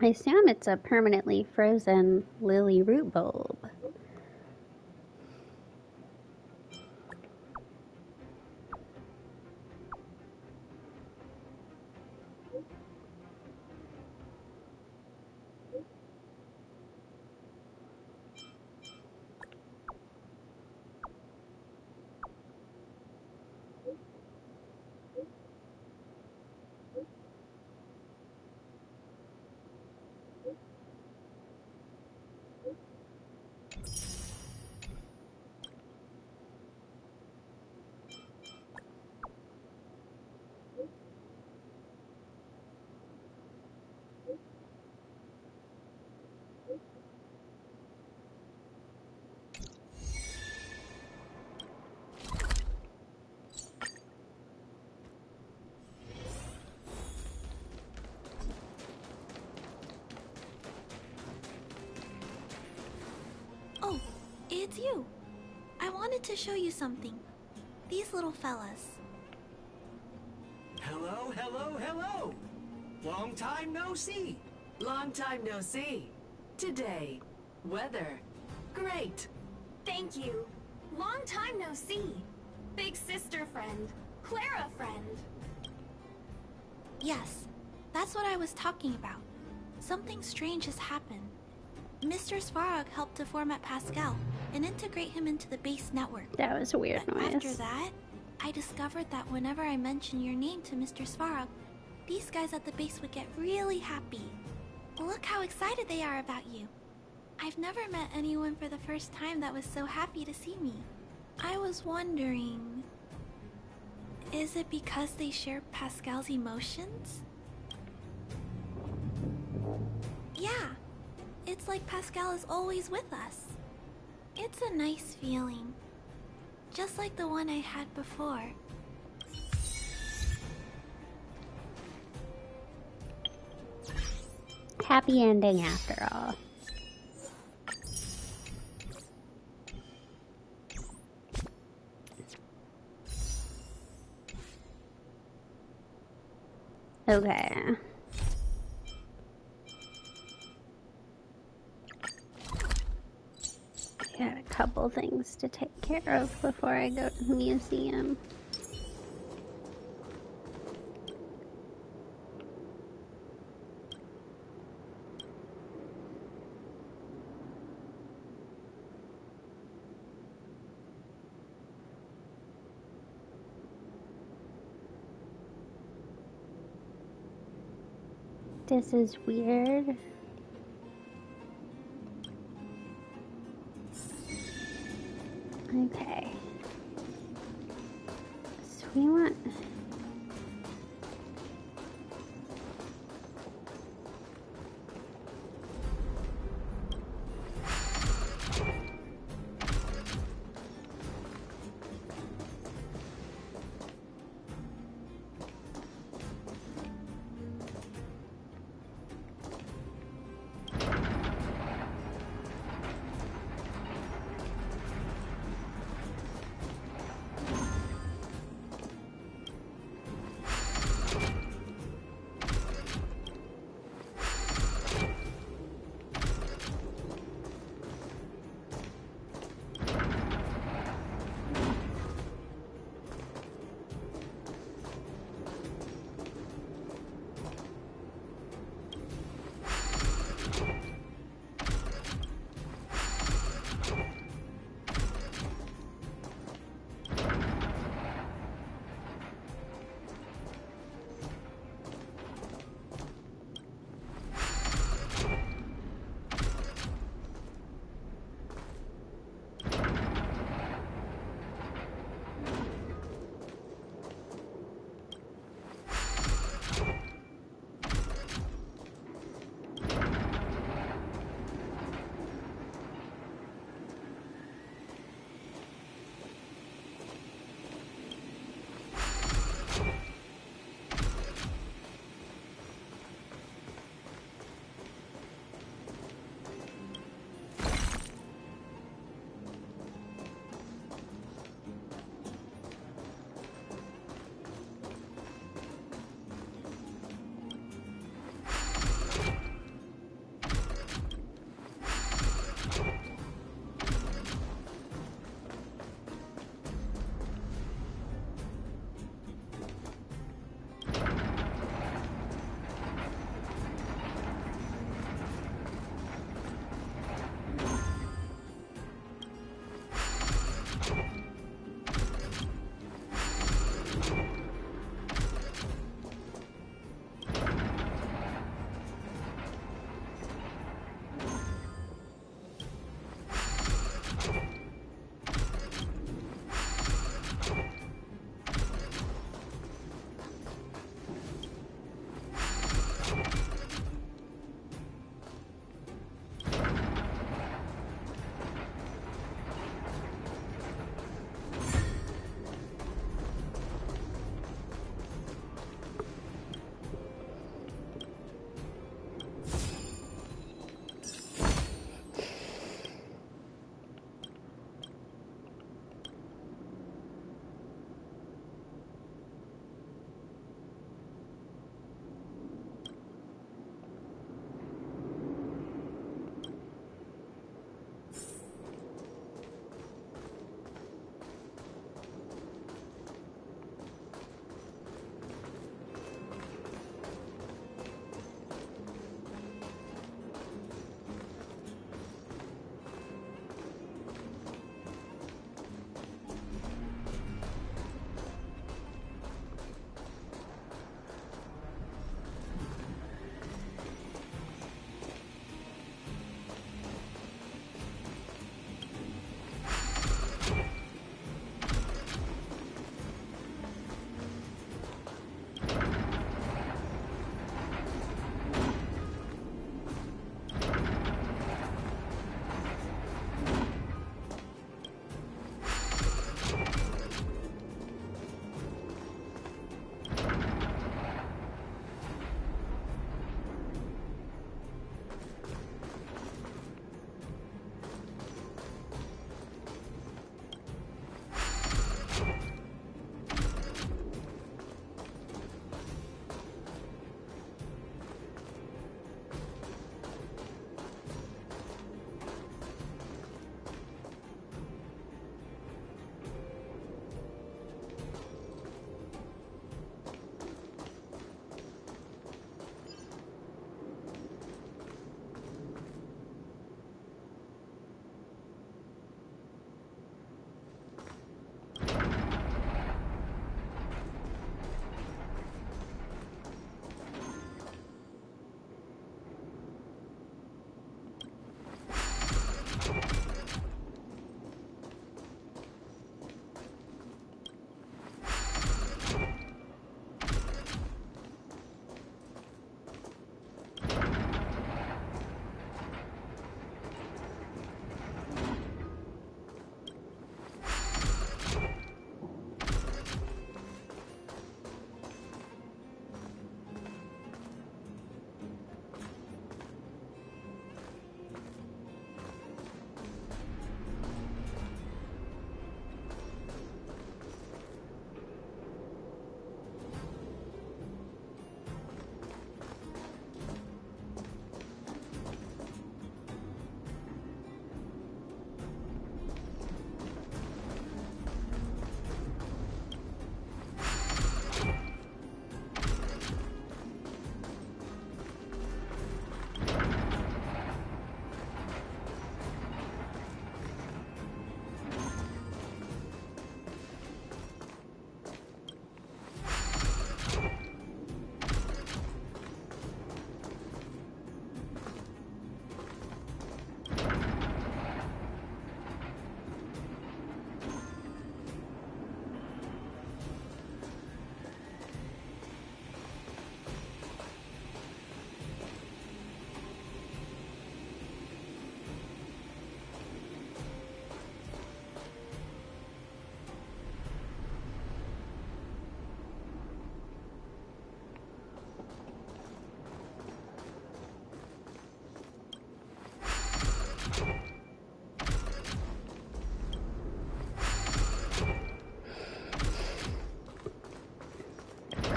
I assume it's a permanently frozen lily root bulb. Oh, it's you. I wanted to show you something. These little fellas. Hello, hello, hello! Long time no see. Long time no see. Today, weather. Great. Thank you. Long time no see. Big sister friend. Clara friend. Yes, that's what I was talking about. Something strange has happened. Mr. Svarog helped to format Pascal and integrate him into the base network. That was a weird But noise. after that, I discovered that whenever I mention your name to Mr. Svarog, these guys at the base would get really happy. Look how excited they are about you. I've never met anyone for the first time that was so happy to see me. I was wondering... is it because they share Pascal's emotions? Yeah. It's like Pascal is always with us. It's a nice feeling. Just like the one I had before. Happy ending after all. Okay. Got a couple things to take care of before I go to the museum. This is weird. Okay. So we want...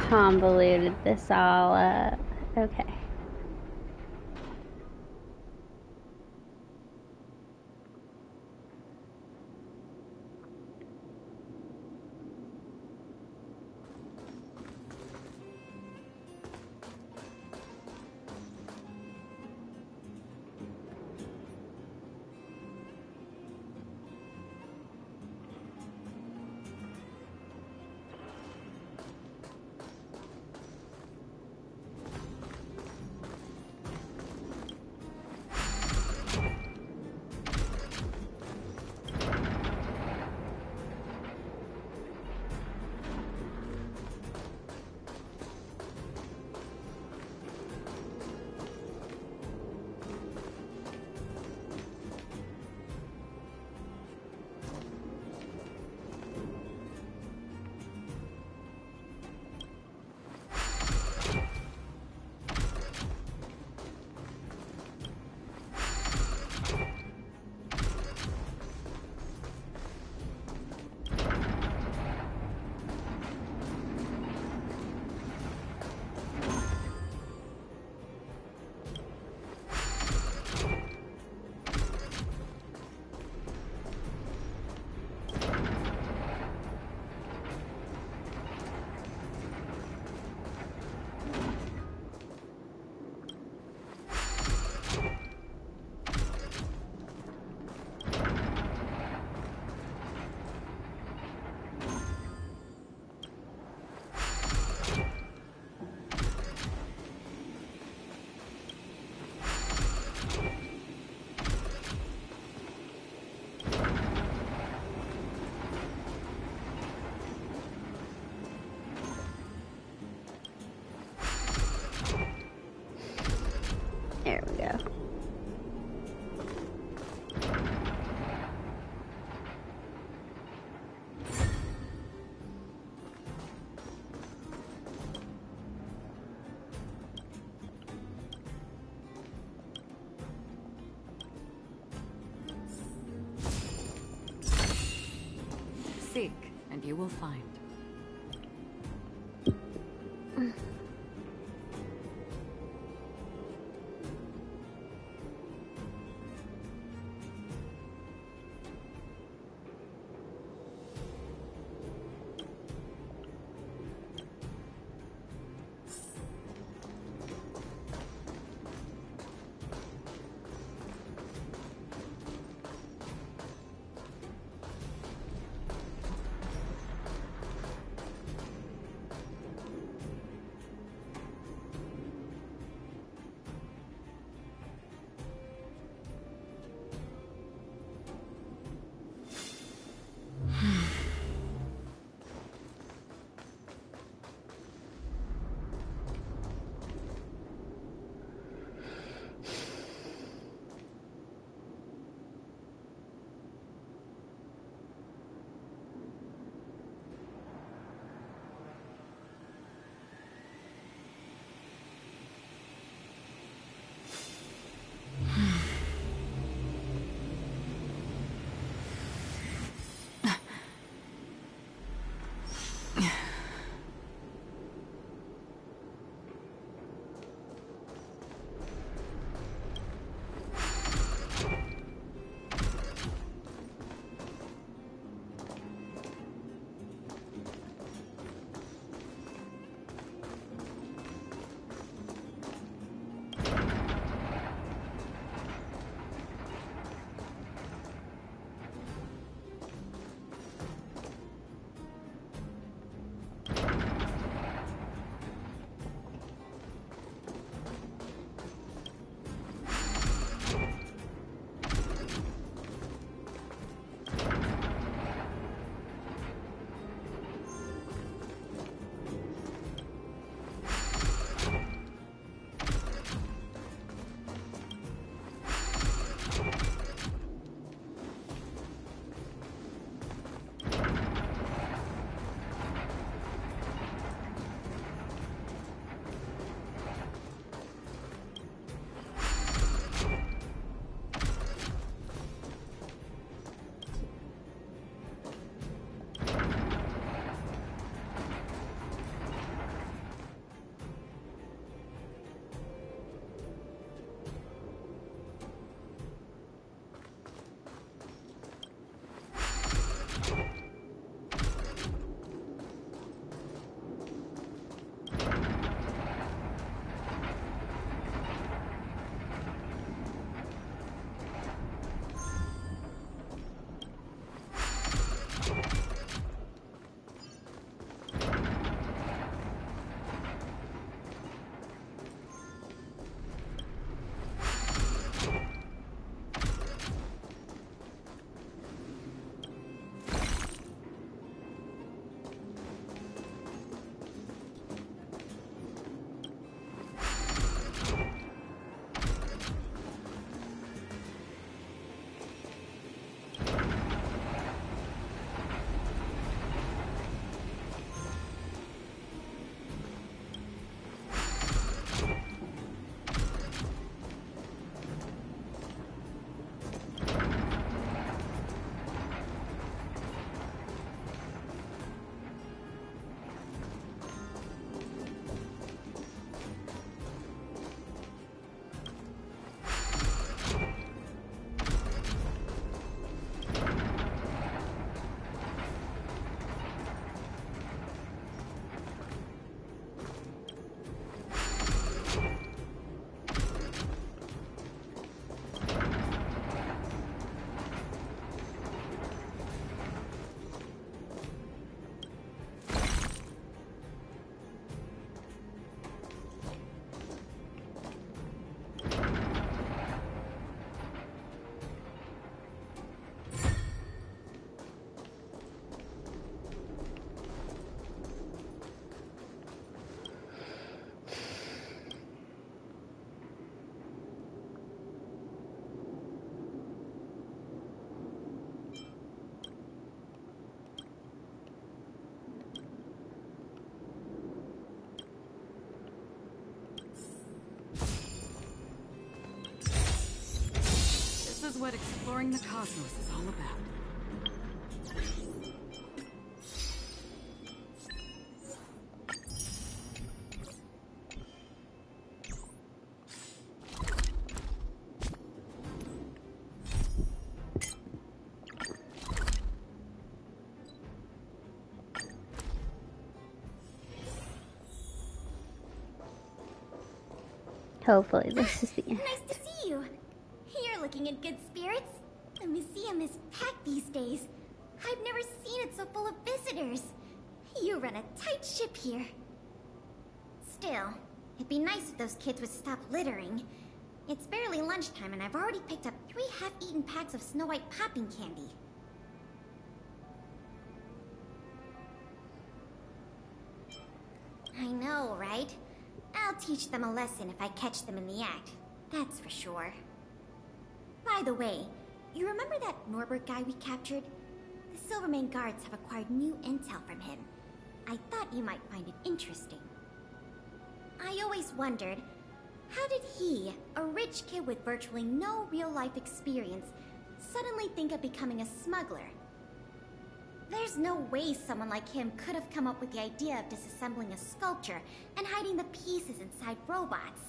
convoluted this all up. Okay. There we go. Seek, and you will find. is what exploring the cosmos is all about. Hopefully this is the end. Nice to see you. You're looking in good spirits. The museum is packed these days. I've never seen it so full of visitors. You run a tight ship here. Still, it'd be nice if those kids would stop littering. It's barely lunchtime and I've already picked up 3 half-eaten packs of Snow White popping candy. I know, right? I'll teach them a lesson if I catch them in the act. That's for sure. By the way, you remember that Norbert guy we captured? The Silvermane guards have acquired new intel from him. I thought you might find it interesting. I always wondered, how did he, a rich kid with virtually no real-life experience, suddenly think of becoming a smuggler? There's no way someone like him could have come up with the idea of disassembling a sculpture and hiding the pieces inside robots.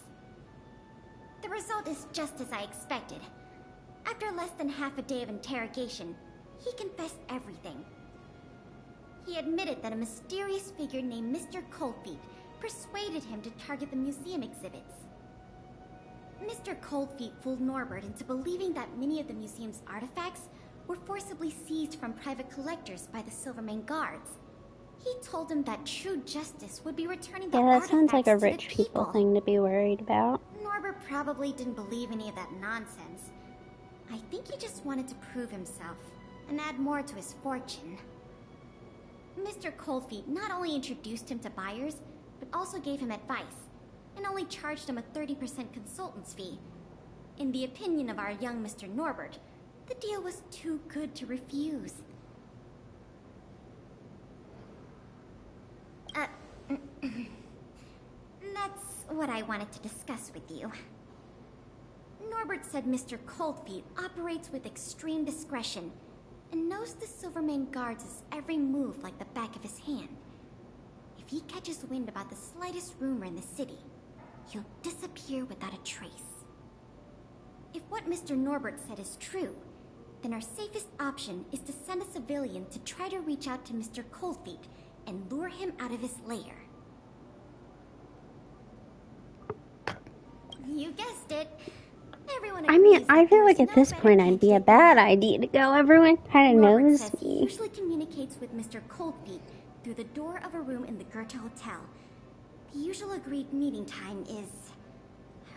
The result is just as I expected. After less than half a day of interrogation, he confessed everything. He admitted that a mysterious figure named Mr. Coldfeet persuaded him to target the museum exhibits. Mr. Coldfeet fooled Norbert into believing that many of the museum's artifacts were forcibly seized from private collectors by the Silvermane guards. He told him that true justice would be returning the Yeah, that sounds like a artifacts to the rich people people. thing to be worried about. Norbert probably didn't believe any of that nonsense. I think he just wanted to prove himself and add more to his fortune. Mr. Coldfeet not only introduced him to buyers, but also gave him advice, and only charged him a 30% consultant's fee. In the opinion of our young Mr. Norbert, the deal was too good to refuse. That's what I wanted to discuss with you. Norbert said Mr. Coldfeet operates with extreme discretion and knows the Silvermane guards' every move like the back of his hand. If he catches wind about the slightest rumor in the city, he'll disappear without a trace. If what Mr. Norbert said is true, then our safest option is to send a civilian to try to reach out to Mr. Coldfeet and lure him out of his lair. You guessed it. Everyone I mean, agrees I that feel there like is at no this better point I'd be a candidate bad than idea to go. Everyone kind of Norbert knows says he me. usually communicates with Mr. Coldfeet through the door of a room in the Goethe Hotel. The usual agreed meeting time is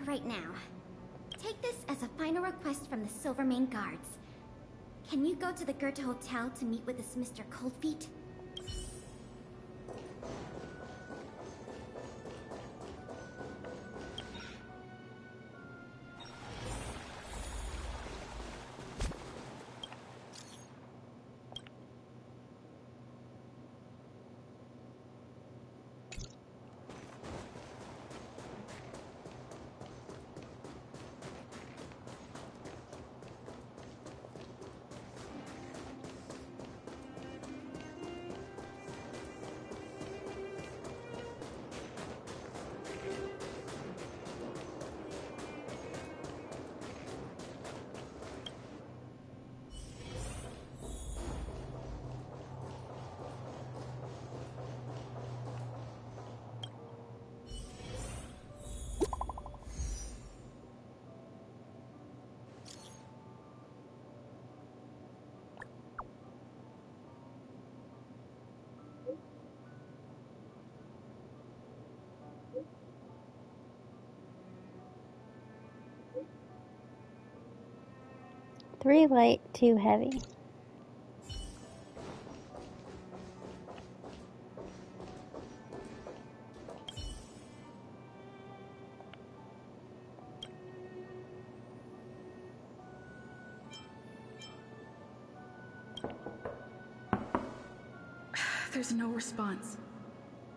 right now. Take this as a final request from the Silvermane guards. Can you go to the Goethe Hotel to meet with this Mr. Coldfeet? Three light, two heavy. There's no response.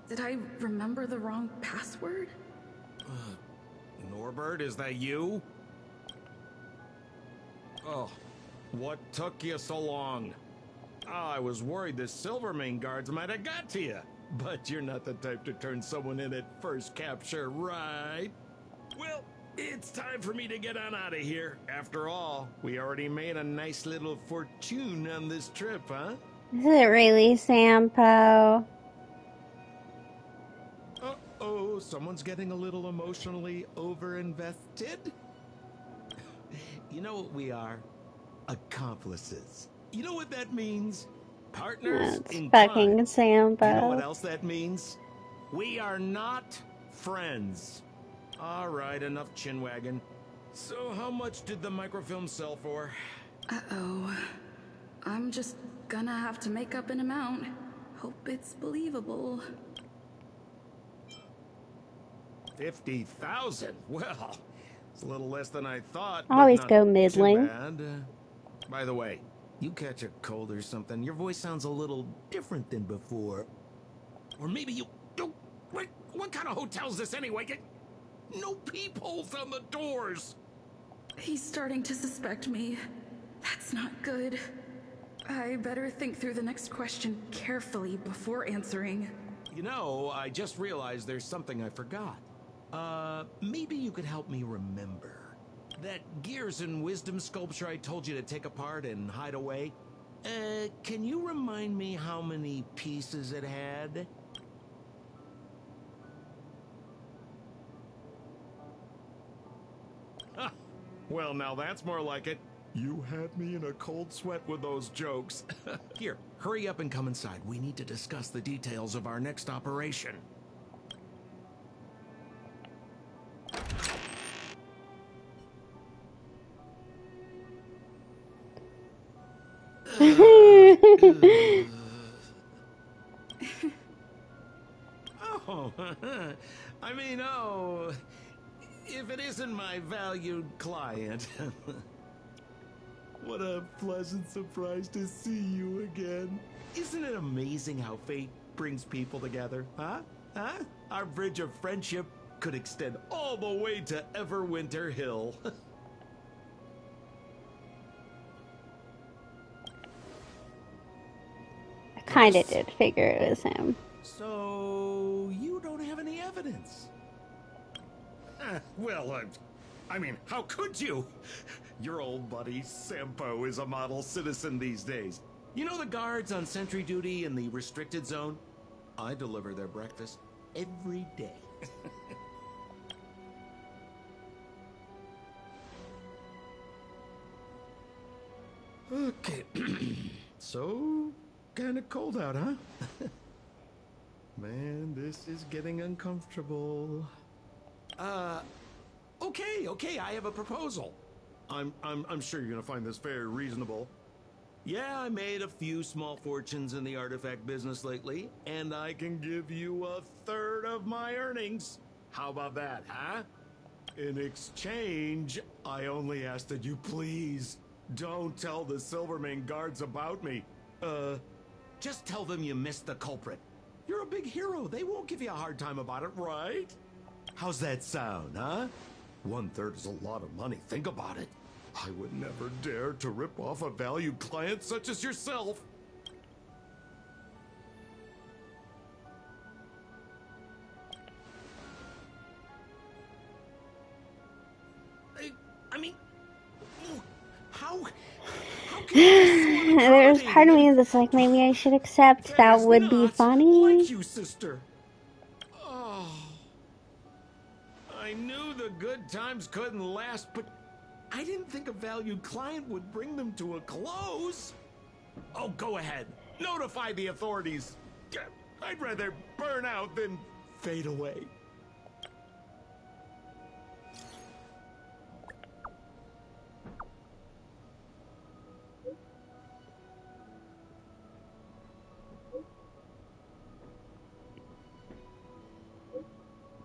Did I remember the wrong password? Norbert, is that you? Oh, what took you so long? Oh, I was worried the Silvermane guards might have got to you. But you're not the type to turn someone in at first capture, right? Well, it's time for me to get on out of here. After all, we already made a nice little fortune on this trip, huh? Is it really Sampo? Uh-oh, someone's getting a little emotionally over-invested? You know what we are? Accomplices. You know what that means? Partners That's in fucking crime. Sampo. You know what else that means? We are not friends. All right, enough chinwagging. So how much did the microfilm sell for? Uh-oh. I'm just gonna have to make up an amount. Hope it's believable. 50,000? Well, it's a little less than I thought. Always but go not middling. Too bad. By the way, you catch a cold or something, your voice sounds a little different than before. Or maybe you... What kind of hotel's this anyway? No peepholes on the doors. He's starting to suspect me. That's not good. I better think through the next question carefully before answering. You know, I just realized there's something I forgot. Maybe you could help me remember. That Gears and Wisdom sculpture I told you to take apart and hide away? Can you remind me how many pieces it had? Well, now that's more like it. You had me in a cold sweat with those jokes. Here, hurry up and come inside. We need to discuss the details of our next operation. Oh, if it isn't my valued client. What a pleasant surprise to see you again. Isn't it amazing how fate brings people together, huh? Our bridge of friendship could extend all the way to Everwinter Hill. I kinda did figure it was him. So, you don't have any evidence? How could you? Your old buddy Sampo is a model citizen these days. You know the guards on sentry duty in the restricted zone? I deliver their breakfast every day. Okay. So, kinda cold out, huh? Man, this is getting uncomfortable. Okay, I have a proposal. I'm sure you're gonna find this very reasonable. Yeah, I made a few small fortunes in the artifact business lately, and I can give you a third of my earnings. How about that, huh? In exchange, I only ask that you please don't tell the Silvermane guards about me. Just tell them you missed the culprit. You're a big hero. They won't give you a hard time about it, right? How's that sound, huh? 1/3 is a lot of money. Think about it. I would never dare to rip off a valued client such as yourself. How can you be so There's part of me accommodating? that's like, maybe I should accept. That is would be not funny. like you, sister. Oh, I knew the good times couldn't last, but I didn't think a valued client would bring them to a close. Oh, go ahead. Notify the authorities. I'd rather burn out than fade away.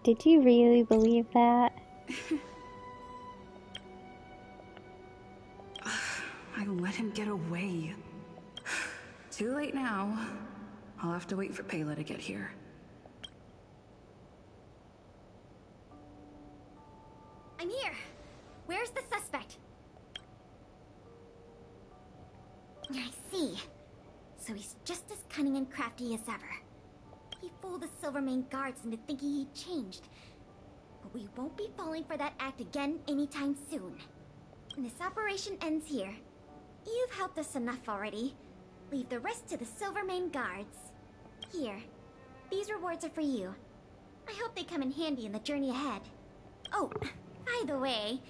Did you really believe that? I let him get away. Too late now. I'll have to wait for Payla to get here. I'm here. Where's the suspect? I see. So he's just as cunning and crafty as ever. He fooled the Silvermane guards into thinking he'd changed. But we won't be falling for that act again anytime soon. This operation ends here. You've helped us enough already. Leave the rest to the Silvermane guards. Here, these rewards are for you. I hope they come in handy in the journey ahead. Oh, by the way,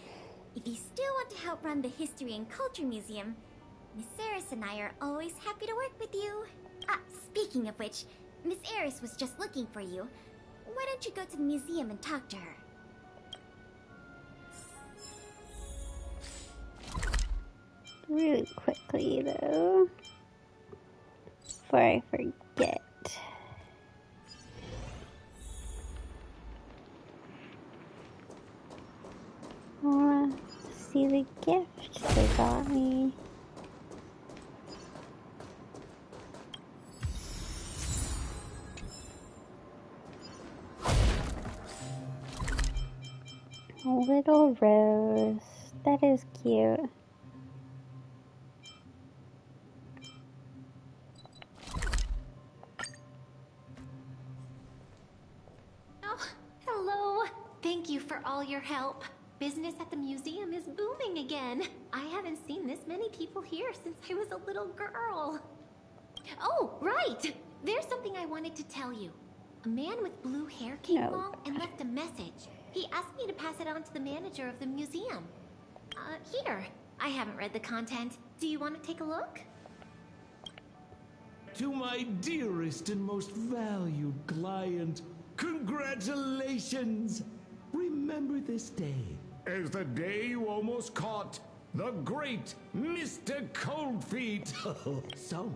if you still want to help run the History and Culture Museum, Miss Eris and I are always happy to work with you. Speaking of which, Miss Eris was just looking for you. Why don't you go to the museum and talk to her? Really quickly, though, before I forget. I want to see the gift they got me. A little rose. That is cute. Oh, hello. Thank you for all your help. Business at the museum is booming again. I haven't seen this many people here since I was a little girl. Oh, right! There's something I wanted to tell you. A man with blue hair came along and left a message. He asked me to pass it on to the manager of the museum. Here. I haven't read the content. Do you want to take a look? To my dearest and most valued client, congratulations! Remember this day as the day you almost caught the great Mr. Coldfeet. So,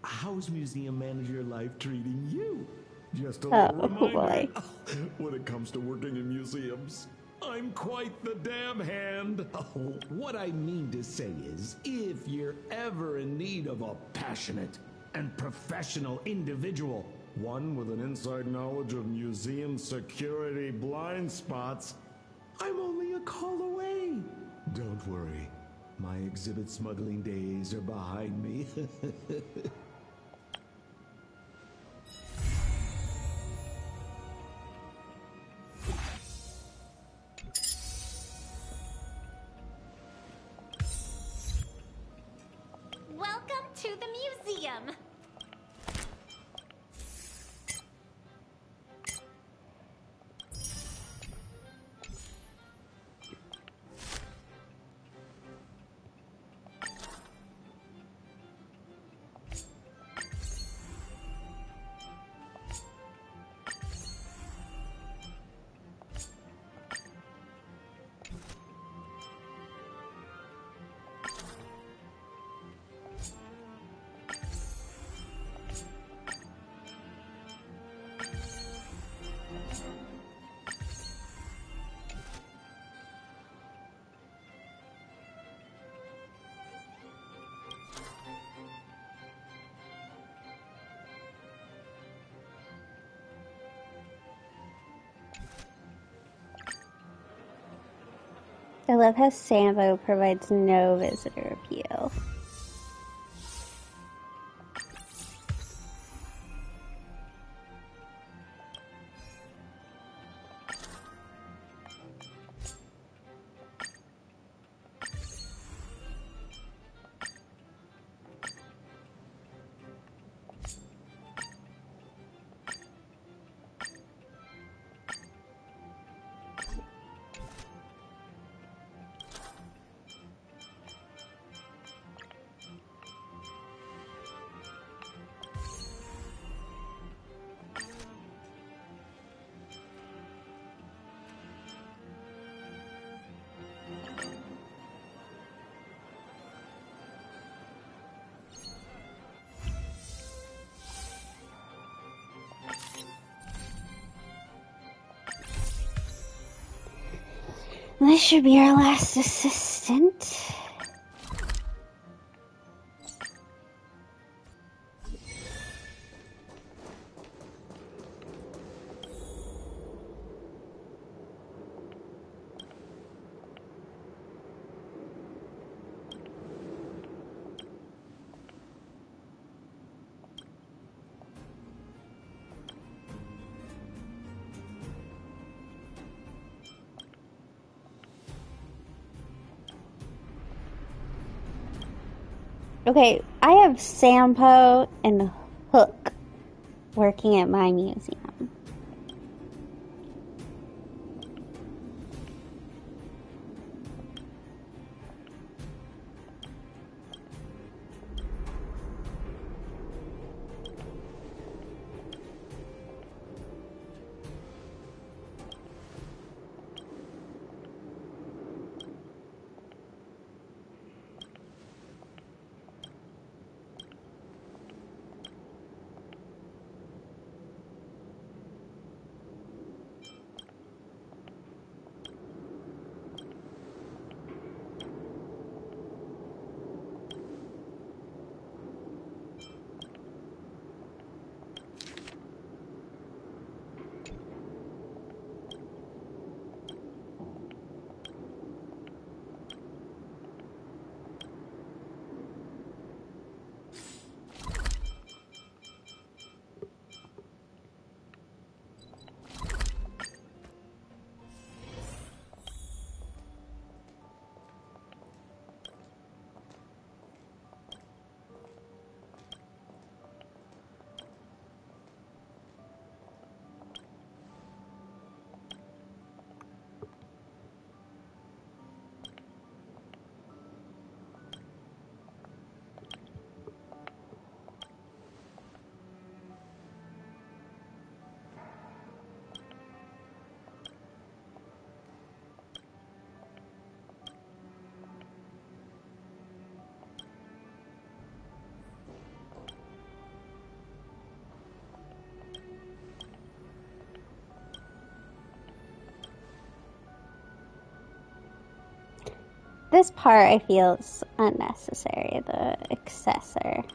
how's museum manager life treating you? Just a little reminder, when it comes to working in museums, I'm quite the damn hand. What I mean to say is, if you're ever in need of a passionate and professional individual, one with an inside knowledge of museum security blind spots, I'm only a call away. Don't worry, my exhibit smuggling days are behind me. Welcome to the museum! I love how Sambo provides no visitor appeal. This should be our last assistant. Okay, I have Sampo and Hook working at my museum. This part I feel is unnecessary, the accessor.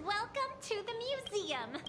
Welcome to the museum!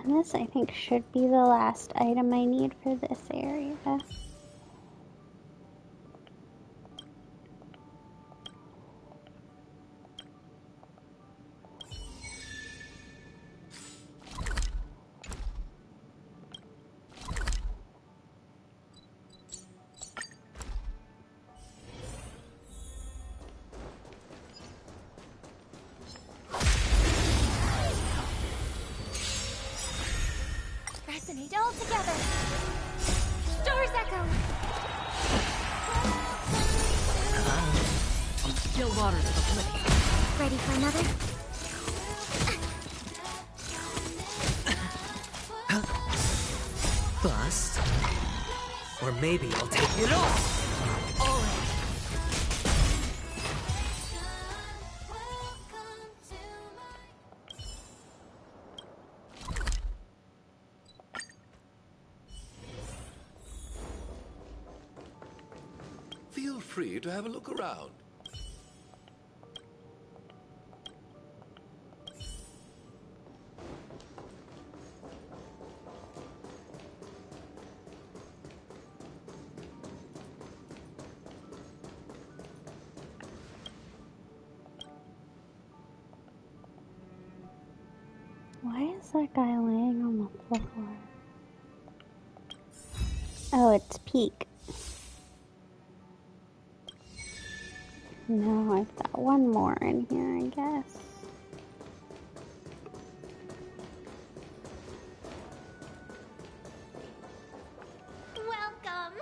And this, I think, should be the last item I need for this area. Resonate all together. Stars echo. Still water to the place. Ready for another? Bust? Or maybe I'll take it off! All in. Feel free to have a look around. Why is that guy laying on the floor? Oh, it's Peak. No, I've got one more in here, I guess. Welcome.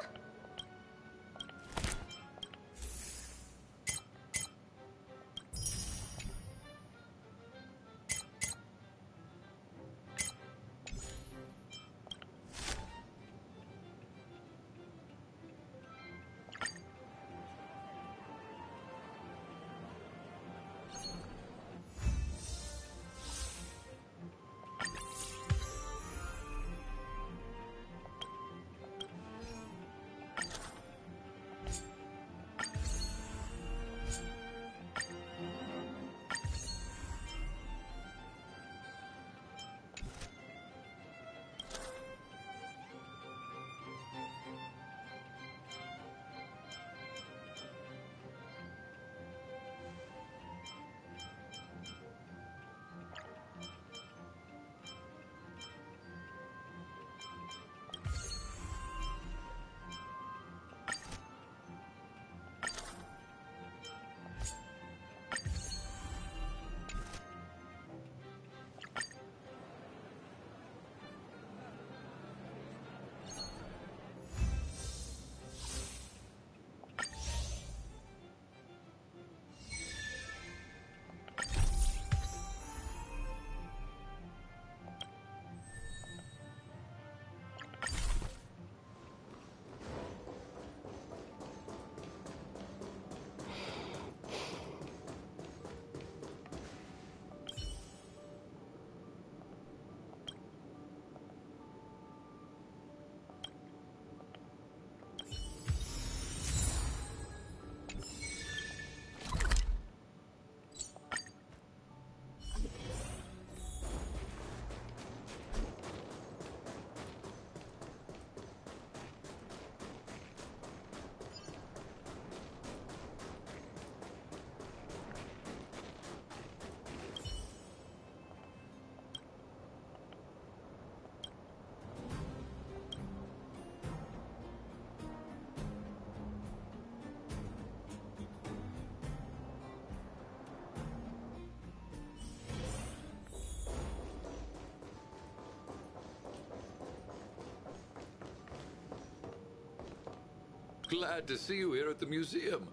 Glad to see you here at the museum.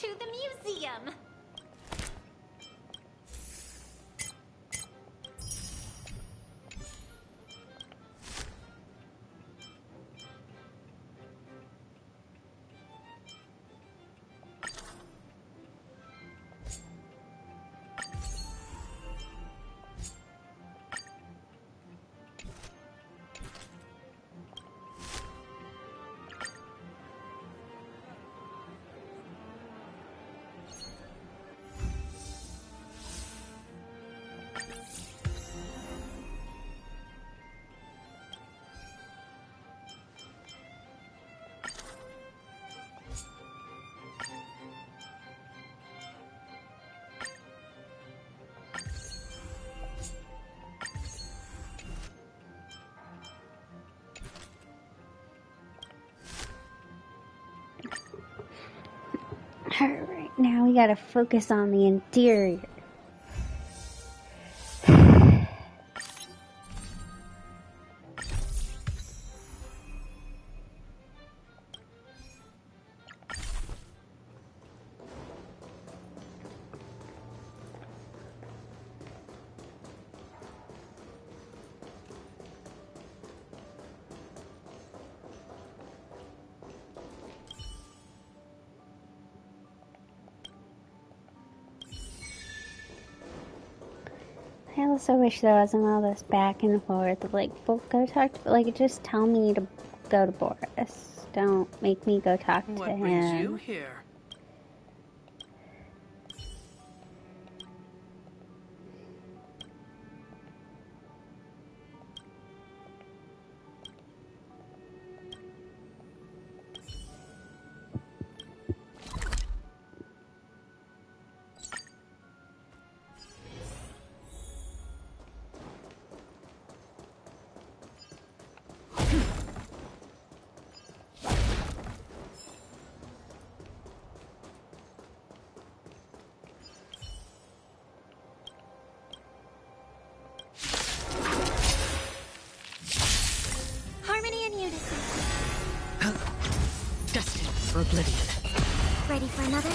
to the museum. Alright, now we gotta focus on the interior. I also wish there wasn't all this back and forth. Like, well, go talk to, like, just tell me to go to Boris. Don't make me go talk to him. What brings you here? Harmony and unison. Destined for oblivion. Ready for another?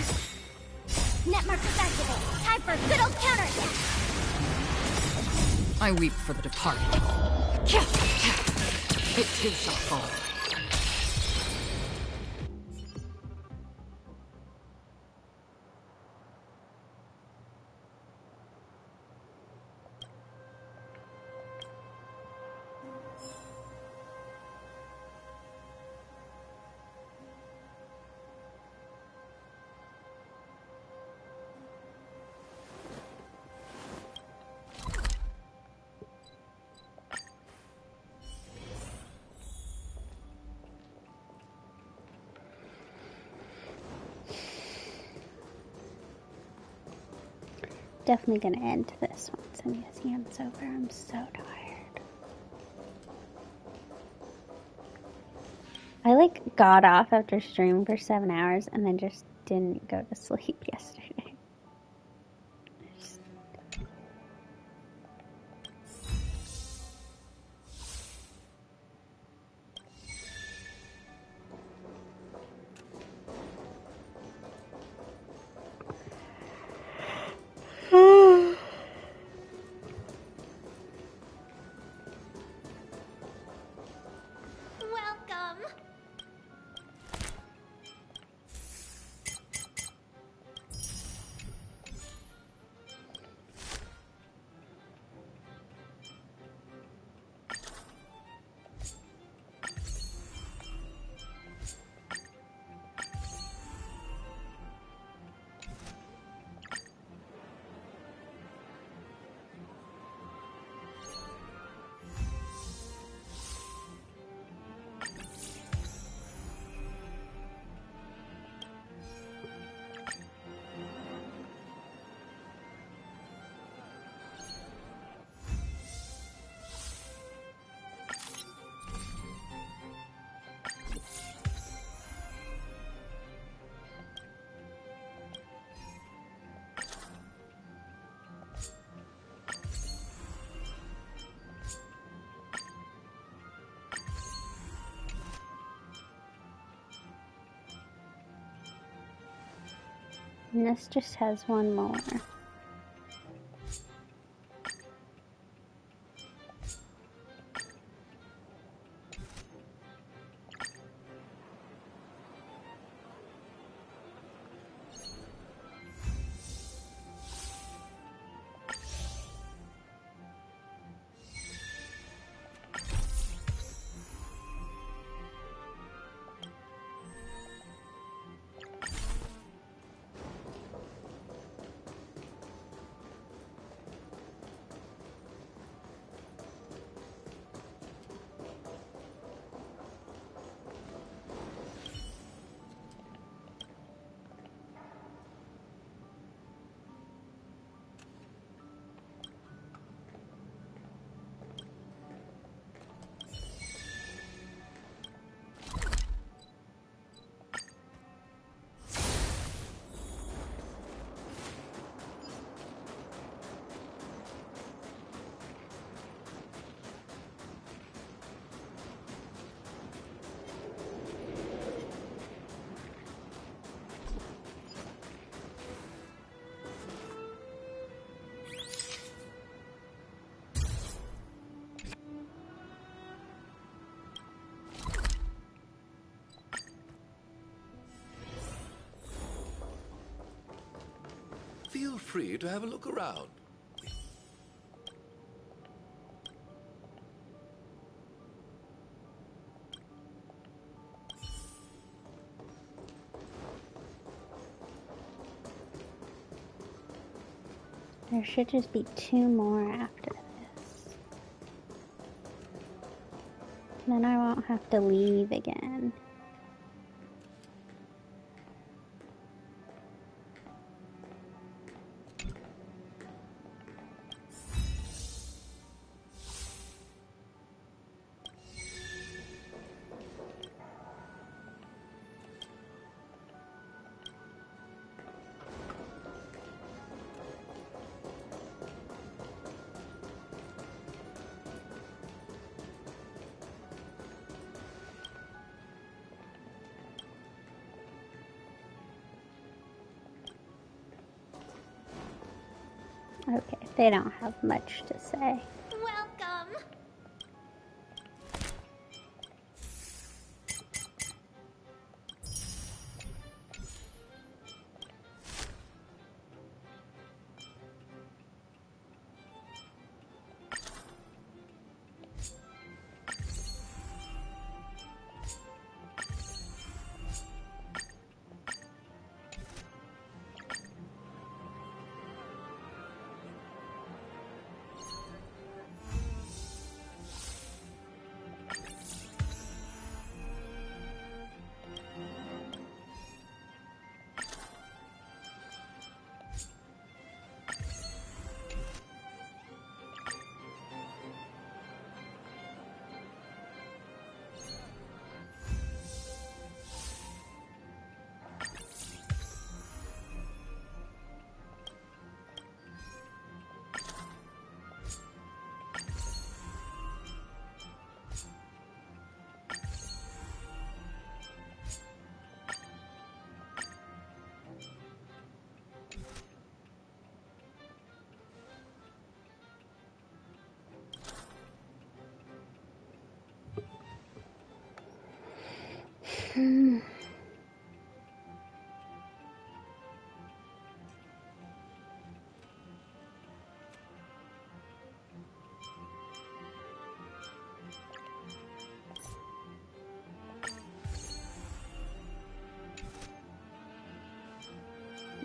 Net markers activate. Time for a good old counterattack. I weep for the departed. It too shall fall. Definitely gonna end this once the museum's over. I'm so tired. I like got off after streaming for 7 hours and then just didn't go to sleep yesterday. Welcome. And this just has one more. Feel free to have a look around. There should just be 2 more after this. Then I won't have to leave again. Okay, they don't have much to say. Welcome!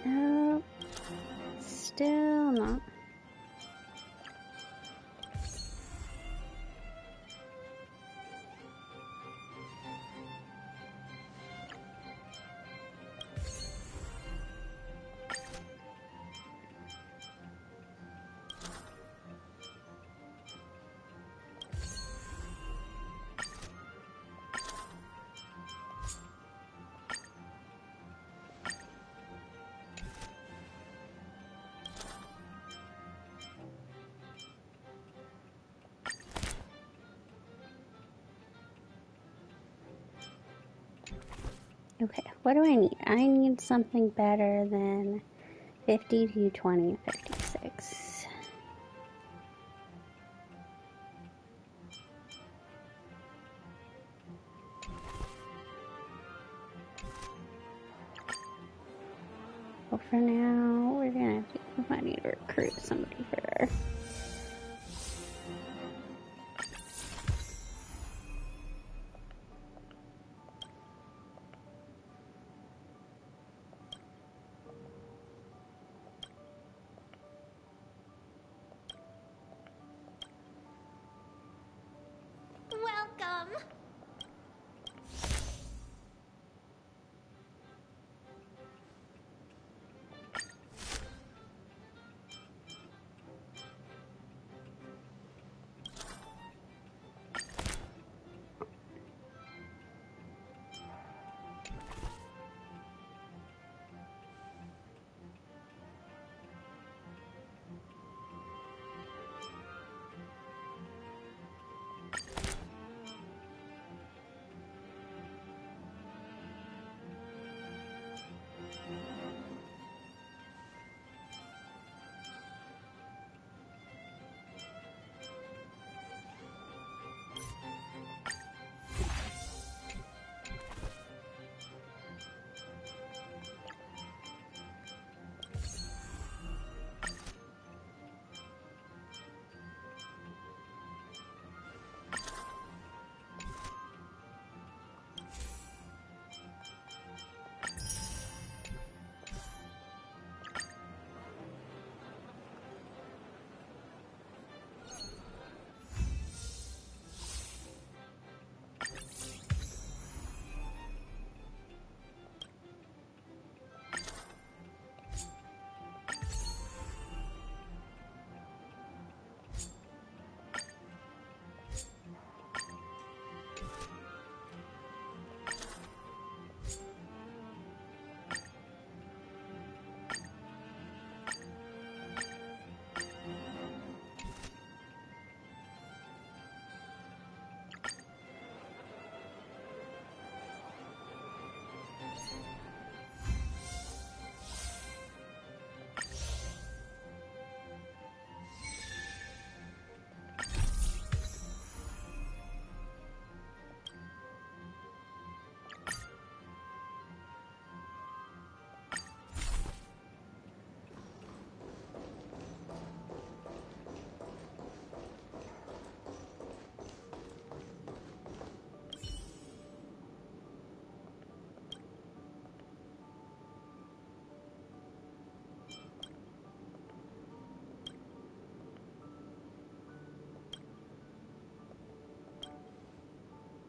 Nope. Still not. What do I need? I need something better than 52, 20, and 56. Well, for now, we're gonna have to. I need to recruit somebody for her. Welcome!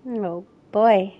Oh boy.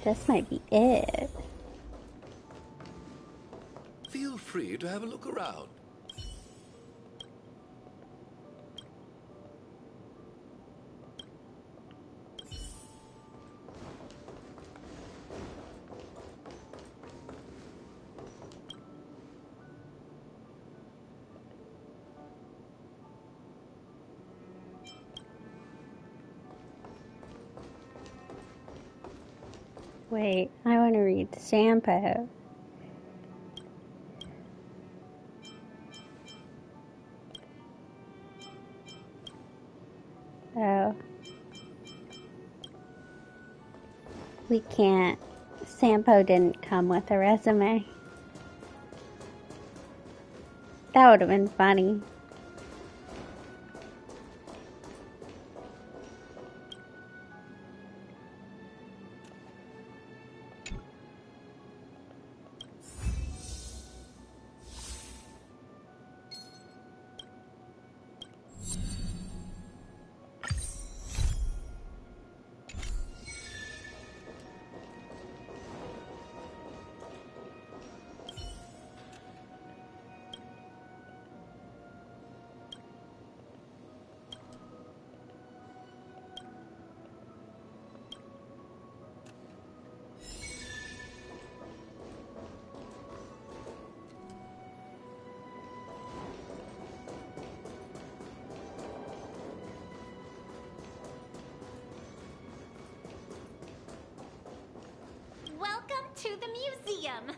This might be it. Feel free to have a look around. Wait, I want to read Sampo. Oh. We can't. Sampo didn't come with a resume. That would have been funny. Welcome to the museum!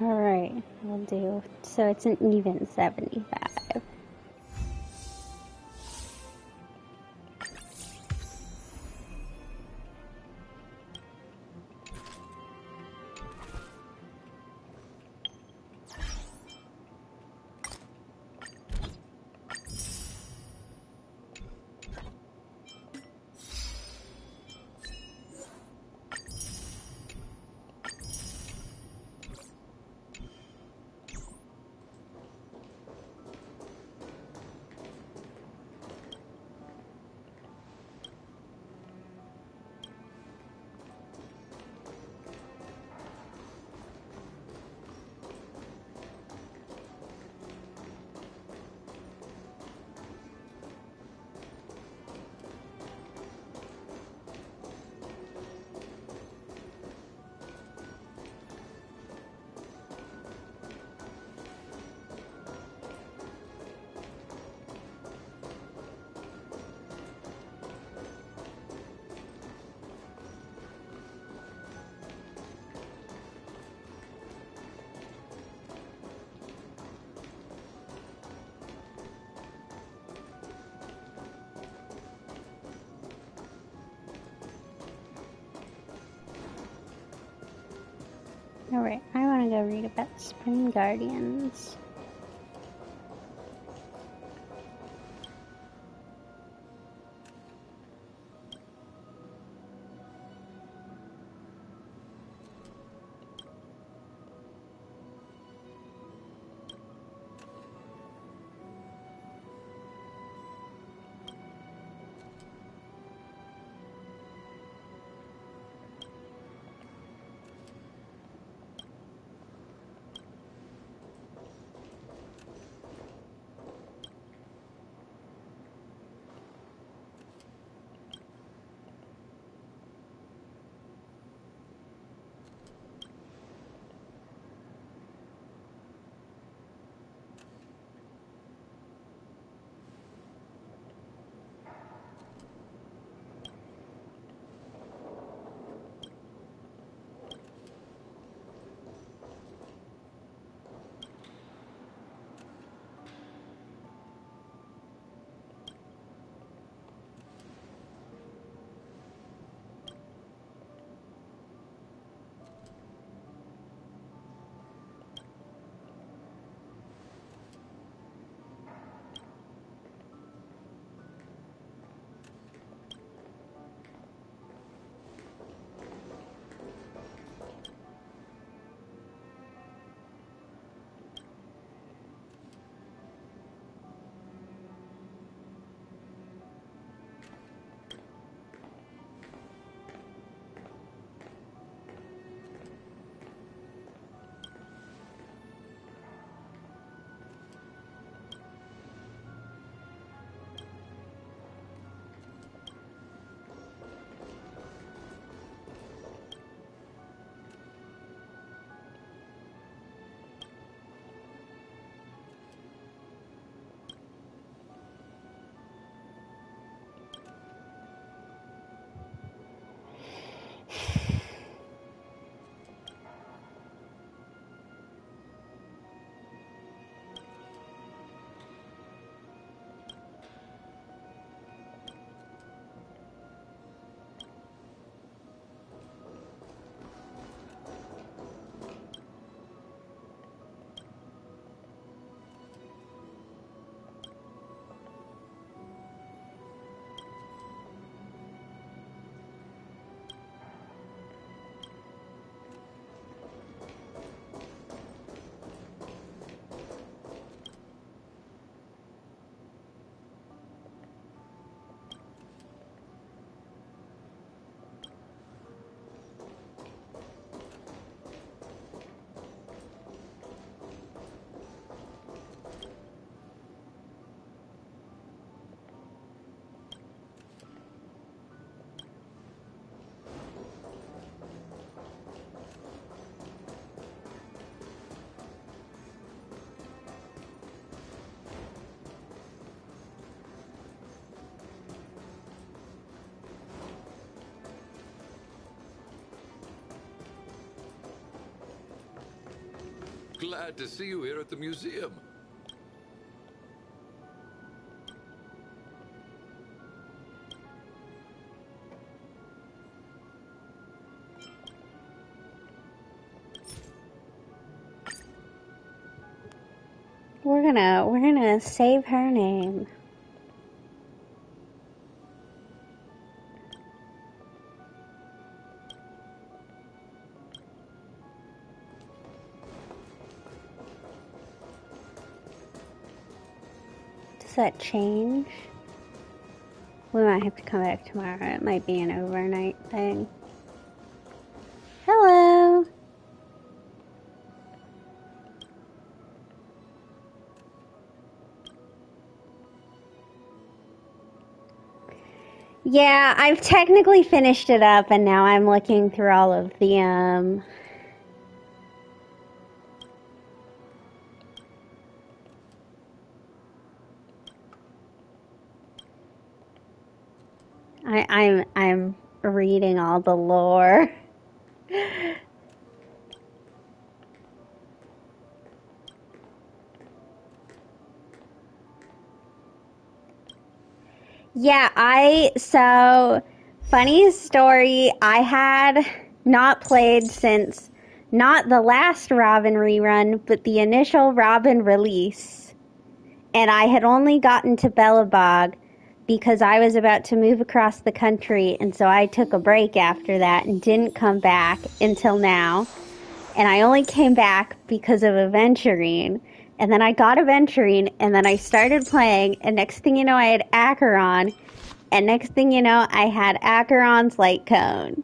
Alright, we'll do. So it's an even 75. Alright, I want to go read about Spring Guardians. Glad to see you here at the museum. We're gonna save her name. Does that change? We might have to come back tomorrow. It might be an overnight thing. Hello. Yeah, I've technically finished it up, and now I'm looking through all of the, I'm reading all the lore. Yeah, so, funny story, I had not played since, not the last Robin rerun, but the initial Robin release. And I had only gotten to Belobog because I was about to move across the country, and so I took a break after that and didn't come back until now. And I only came back because of Aventurine. And then I got Aventurine, and then I started playing, and next thing you know, I had Acheron. And next thing you know, I had Acheron's Light Cone.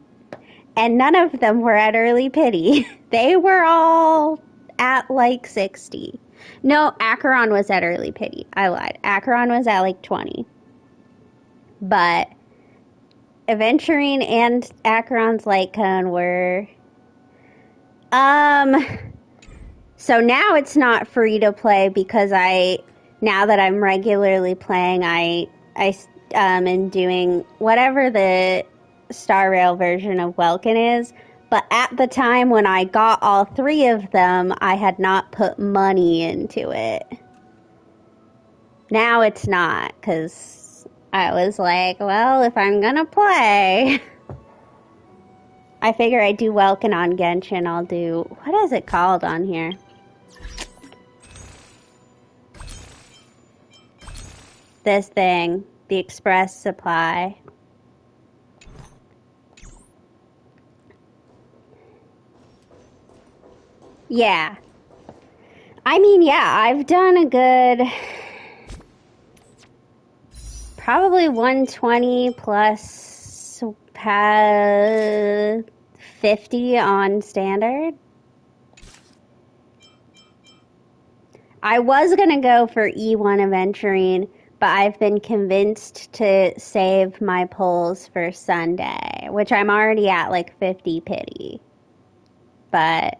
And none of them were at early pity. They were all at like 60. No, Acheron was at early pity. I lied. Acheron was at like 20. But Aventurine and Acheron's Light Cone were... So now it's not free to play because now that I'm regularly playing, I am doing whatever the Star Rail version of Welkin is. But at the time when I got all 3 of them, I had not put money into it. Now it's not, because I was like, well, if I'm gonna play... I figure I do Welkin on Genshin, I'll do... What is it called on here? This thing. The Express Supply. Yeah. I mean, yeah, I've done a good... Probably 120 plus 50 on standard. I was gonna go for E1 Aventurine, but I've been convinced to save my pulls for Sunday, which I'm already at like 50 pity. But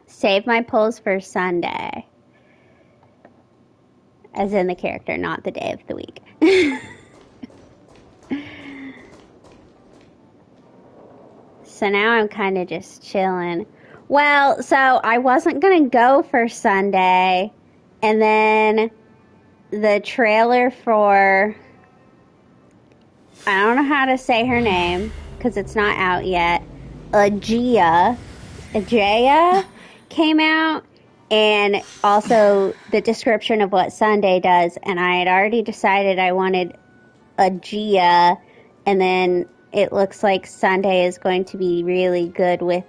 save my pulls for Sunday. As in the character, not the day of the week. So now I'm kind of just chilling. Well, so I wasn't going to go for Sunday, and then the trailer for, I don't know how to say her name, because it's not out yet, Aegea came out, and also the description of what Sunday does, and I had already decided I wanted Aegea, and then it looks like Sunday is going to be really good with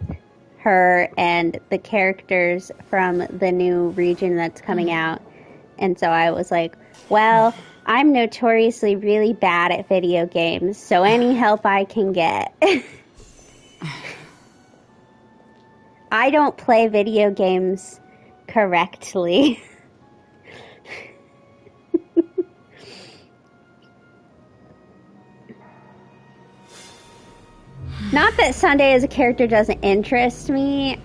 her and the characters from the new region that's coming out. And so I was like, well, I'm notoriously really bad at video games, so any help I can get. I don't play video games correctly. Not that Sunday as a character doesn't interest me,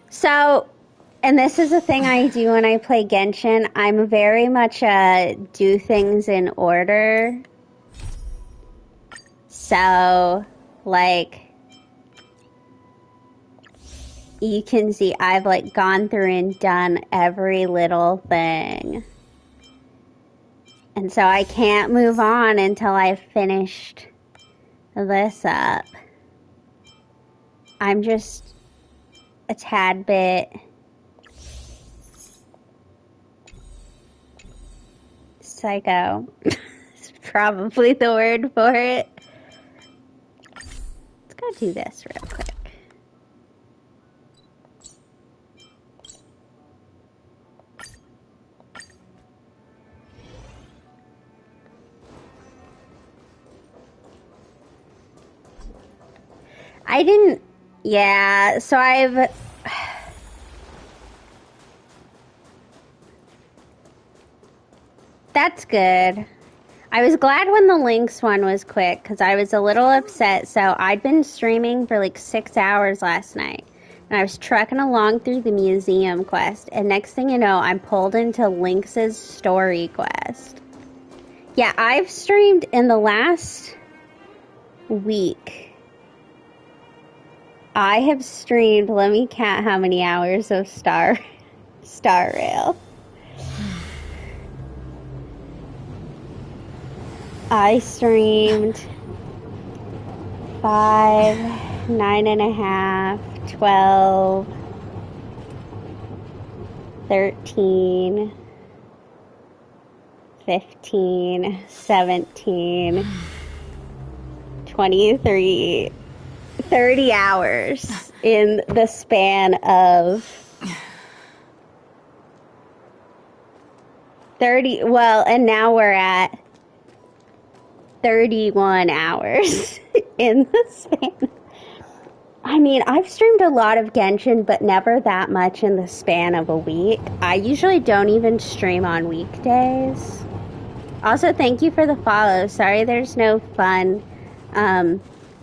So, and this is a thing I do when I play Genshin, I'm very much do things in order. So, like, you can see I've like gone through and done every little thing. And so I can't move on until I've finished this up. I'm just a tad bit psycho. It's probably the word for it. Let's go do this real quick. I didn't, yeah, so that's good. I was glad when the Lynx one was quick, because I was a little upset. So I'd been streaming for like 6 hours last night, and I was trekking along through the museum quest, and next thing you know, I'm pulled into Lynx's story quest. Yeah, I've streamed in the last week. I have streamed, let me count how many hours of Star Rail. I streamed 5, 9.5, 12, 13, 15, 17, 23, 30 hours in the span of 30, well, and now we're at 31 hours in the span. I mean, I've streamed a lot of Genshin, but never that much in the span of a week. I usually don't even stream on weekdays. Also, thank you for the follow. Sorry there's no fun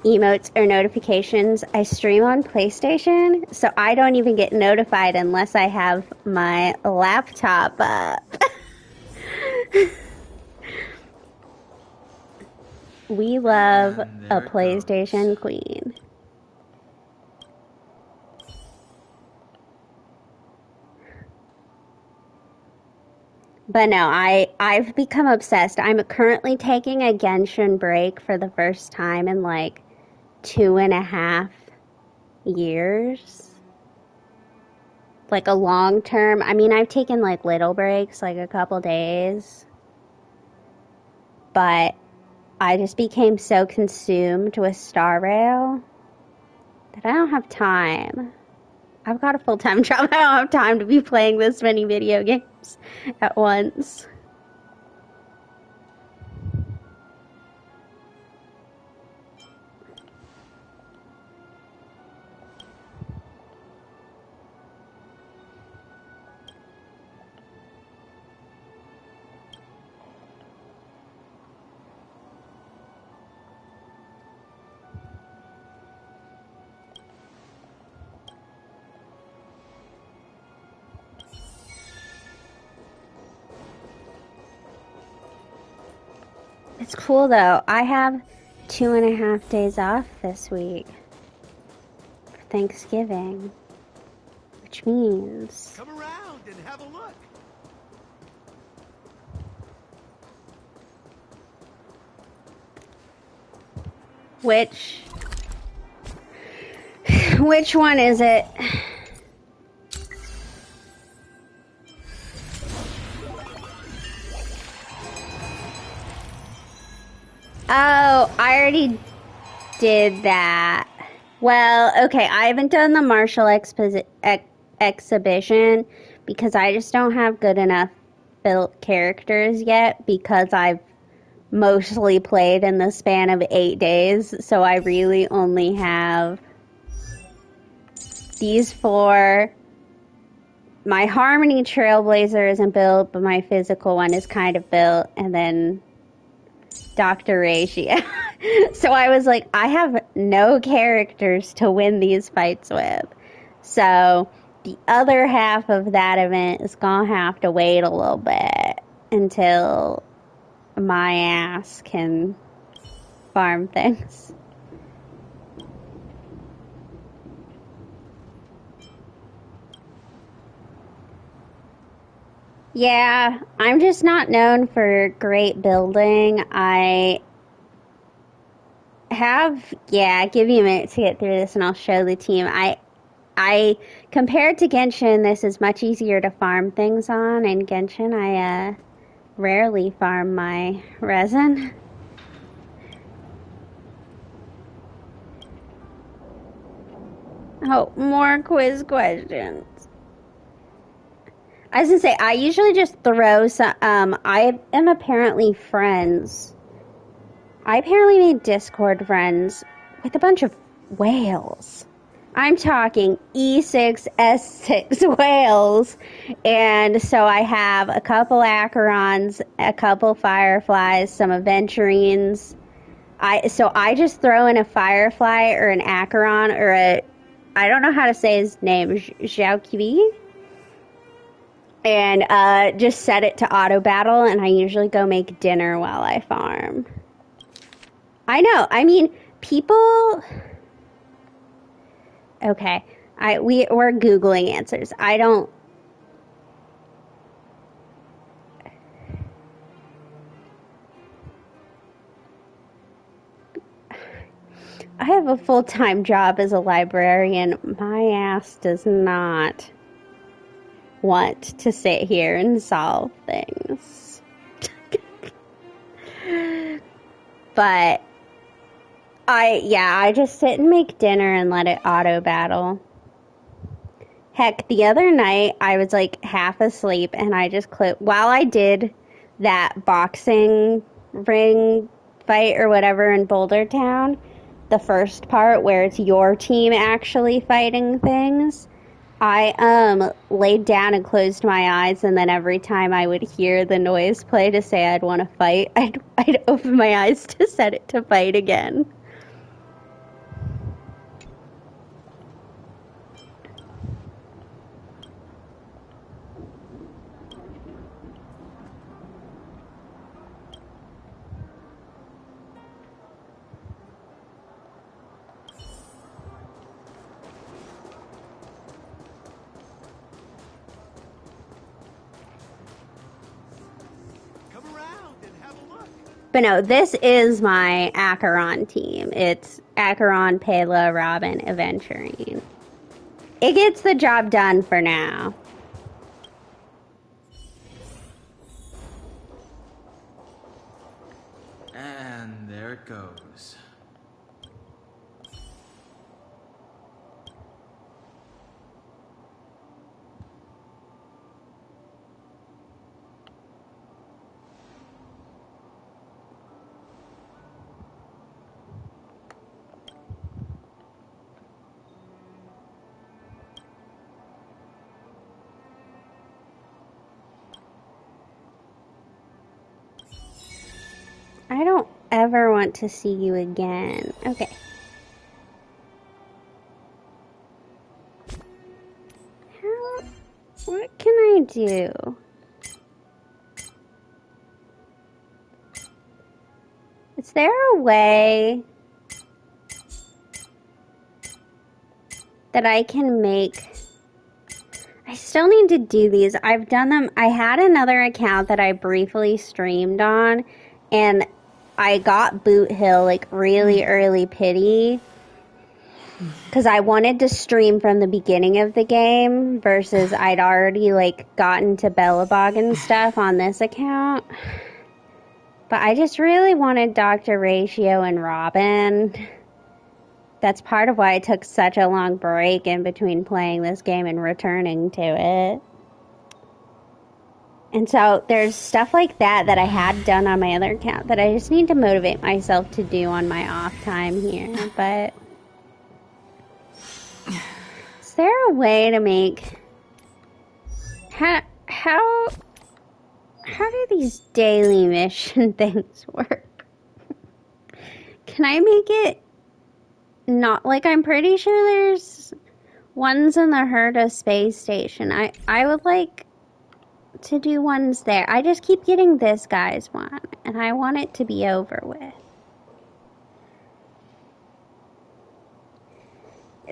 emotes or notifications. I stream on PlayStation, so I don't even get notified unless I have my laptop up. We love a PlayStation queen. But no, I've become obsessed. I'm currently taking a Genshin break for the first time in like 2.5 years. Like a long term. I mean, I've taken like little breaks, like a couple days. But I just became so consumed with Star Rail that I don't have time. I've got a full-time job. I don't have time to be playing this many video games at once. It's cool though. I have 2.5 days off this week for Thanksgiving, which means Come around and have a look. which one is it? Oh, I already did that. Well, okay, I haven't done the Marshall exhibition because I just don't have good enough built characters yet because I've mostly played in the span of 8 days, so I really only have these 4. My Harmony Trailblazer isn't built, but my physical one is kind of built, and then Dr. Ratio. So I was like, I have no characters to win these fights with. So the other half of that event is gonna have to wait a little bit until my ass can farm things. Yeah, I'm just not known for great building. I have, yeah, give me a minute to get through this and I'll show the team. I compared to Genshin, this is much easier to farm things on. In Genshin, I rarely farm my resin. Oh, more quiz questions. I was gonna say, I usually just throw some, I am apparently friends. I apparently made Discord friends with a bunch of whales. I'm talking E6, S6 whales. And so I have a couple Acherons, a couple Fireflies, some Aventurines. So I just throw in a Firefly or an Acheron or I don't know how to say his name, Xiaoqi. And just set it to auto battle, and I usually go make dinner while I farm. I know, I mean, people... Okay, we're Googling answers. I have a full-time job as a librarian. My ass does not want to sit here and solve things. But I just sit and make dinner and let it auto battle. Heck, the other night I was like half asleep and I just clipped while I did that boxing ring fight or whatever in Boulder Town, the first part where it's your team actually fighting things. I laid down and closed my eyes, and then every time I would hear the noise play to say I'd want to fight, I'd open my eyes to set it to fight again. But no, this is my Acheron team. It's Acheron, Pela, Robin, Aventurine. It gets the job done for now. And there it goes. I don't ever want to see you again. Okay. What can I do? Is there a way that I can make... I still need to do these. I've done them. I had another account that I briefly streamed on, and I got Boot Hill like really early pity because I wanted to stream from the beginning of the game versus I'd already like gotten to Belobog and stuff on this account. But I just really wanted Dr. Ratio and Robin. That's part of why I took such a long break in between playing this game and returning to it. And so there's stuff like that I had done on my other account that I just need to motivate myself to do on my off time here. But is there a way to make... How do these daily mission things work? Can I make it not... Like, I'm pretty sure there's ones in the Herta space station. I would like to do ones there. I just keep getting this guy's one, and I want it to be over with.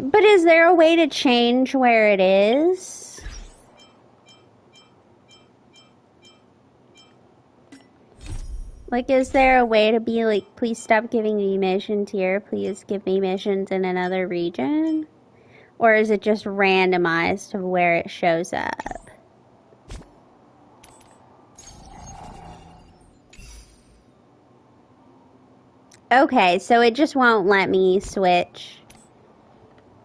But is there a way to change where it is? Like, is there a way to be like, please stop giving me missions here, please give me missions in another region? Or is it just randomized of where it shows up? Okay, so it just won't let me switch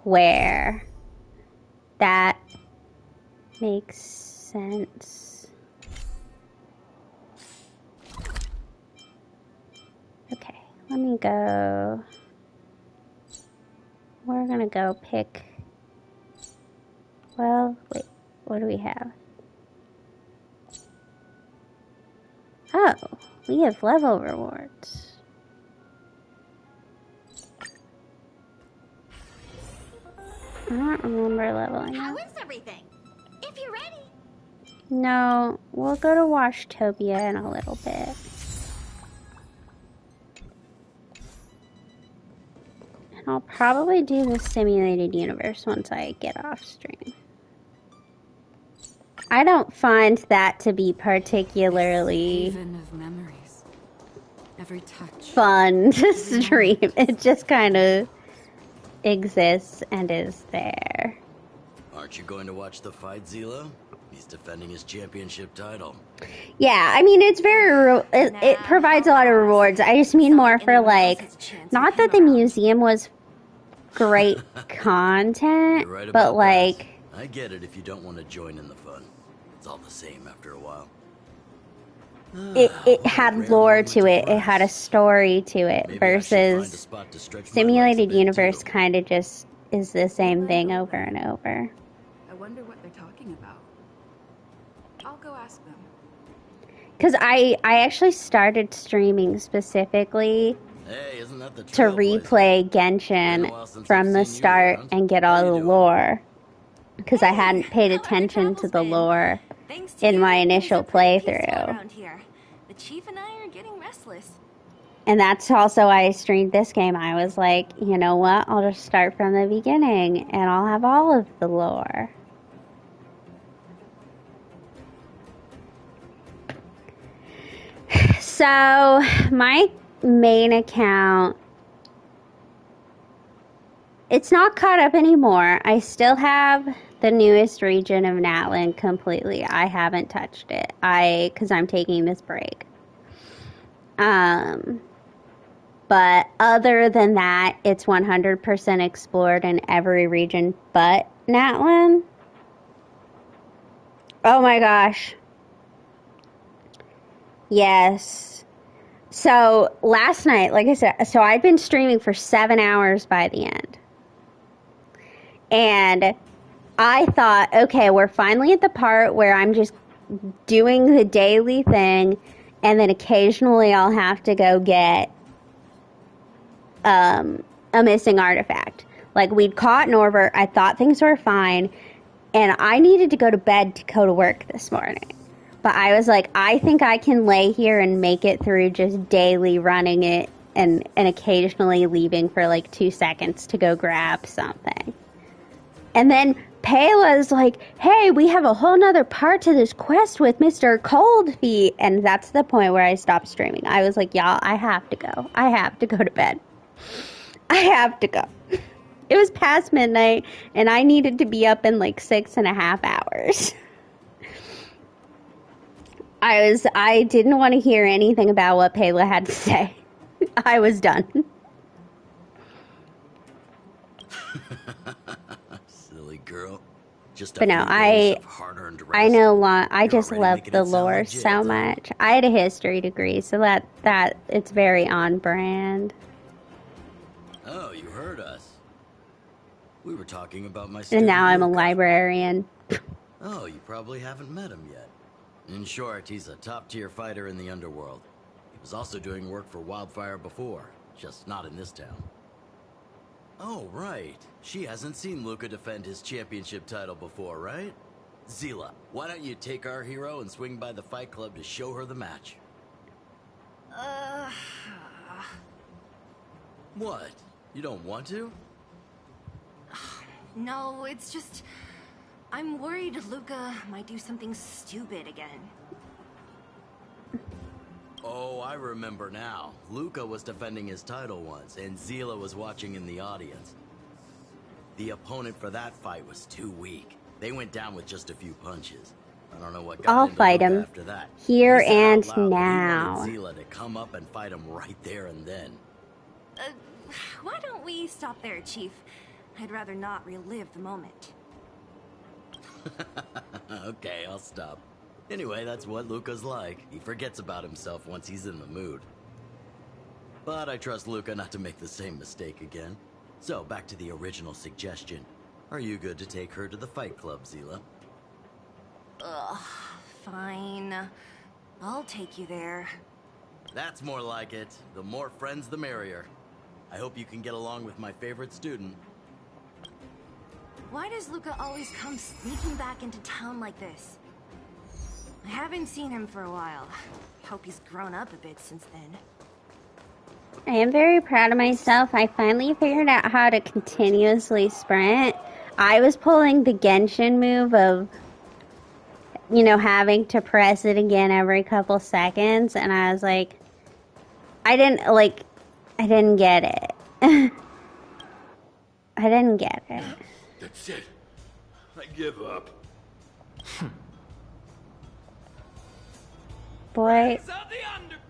where. That makes sense. Okay, let me go. We're gonna go pick. Well, wait, what do we have? Oh, we have level rewards. I don't remember leveling How up. is everything? If you're ready. No, we'll go to Washtopia in a little bit. And I'll probably do the simulated universe once I get off stream. I don't find that to be particularly Haven of memories. Every touch. fun to stream. It just kind of exists and is there. Aren't you going to watch the fight, Zila? He's defending his championship title. Yeah, I mean, it's very, it provides a lot of rewards. I just mean more for, like, not that the museum was great content, You're right but, about like, that. I get it if you don't want to join in the fun. It's all the same after a while. it had lore to it. It had a story to it versus simulated universe kind of just is the same thing over and over. I wonder what they're talking about. I'll go ask them. Because I actually started streaming specifically Hey, isn't that the to replay Genshin from the start and get all the lore. Because I hadn't paid attention to the lore in my initial playthrough. Around here. The chief and I are getting restless. And that's also why I streamed this game. I was like, you know what? I'll just start from the beginning and I'll have all of the lore. So, my main account, it's not caught up anymore. I still have the newest region of Natlan completely. I haven't touched it. Because I'm taking this break. But other than that, it's 100% explored in every region but Natlan. Oh my gosh. Yes. So last night, like I said, so I'd been streaming for 7 hours by the end. And I thought, okay, we're finally at the part where I'm just doing the daily thing, and then occasionally I'll have to go get a missing artifact. Like, we'd caught Norbert, I thought things were fine, and I needed to go to bed to go to work this morning. But I was like, I think I can lay here and make it through just daily running it and occasionally leaving for like 2 seconds to go grab something. And then Payla's like, hey, we have a whole nother part to this quest with Mr. Coldfeet. And that's the point where I stopped streaming. I was like, y'all, I have to go. I have to go to bed. I have to go. It was past midnight, and I needed to be up in like 6.5 hours. I didn't want to hear anything about what Payla had to say. I was done. Silly girl. Just But no, I know I just love the lore so much. I had a history degree, so that it's very on brand. Oh, you heard us. We were talking about my And now I'm a Luca. librarian. Oh, you probably haven't met him yet. In short, he's a top-tier fighter in the underworld. He was also doing work for Wildfire before, just not in this town. Oh, right. She hasn't seen Luca defend his championship title before, right? Zila, why don't you take our hero and swing by the Fight Club to show her the match? What? You don't want to? No, it's just... I'm worried Luca might do something stupid again. Oh, I remember now. Luca was defending his title once, and Zila was watching in the audience. The opponent for that fight was too weak. They went down with just a few punches. I don't know what got I'll into fight Luca him after that. here He said and out loud that now. He wanted Zila to come up and fight him right there and then. Why don't we stop there, Chief? I'd rather not relive the moment. Okay, I'll stop. Anyway, that's what Luca's like. He forgets about himself once he's in the mood. But I trust Luca not to make the same mistake again. So, back to the original suggestion. Are you good to take her to the fight club, Zila? Ugh, fine. I'll take you there. That's more like it. The more friends, the merrier. I hope you can get along with my favorite student. Why does Luca always come sneaking back into town like this? I haven't seen him for a while. Hope he's grown up a bit since then. I am very proud of myself. I finally figured out how to continuously sprint. I was pulling the Genshin move of, you know, having to press it again every couple seconds, and I was like, I didn't get it. I didn't get it. That's it. I give up. Boy,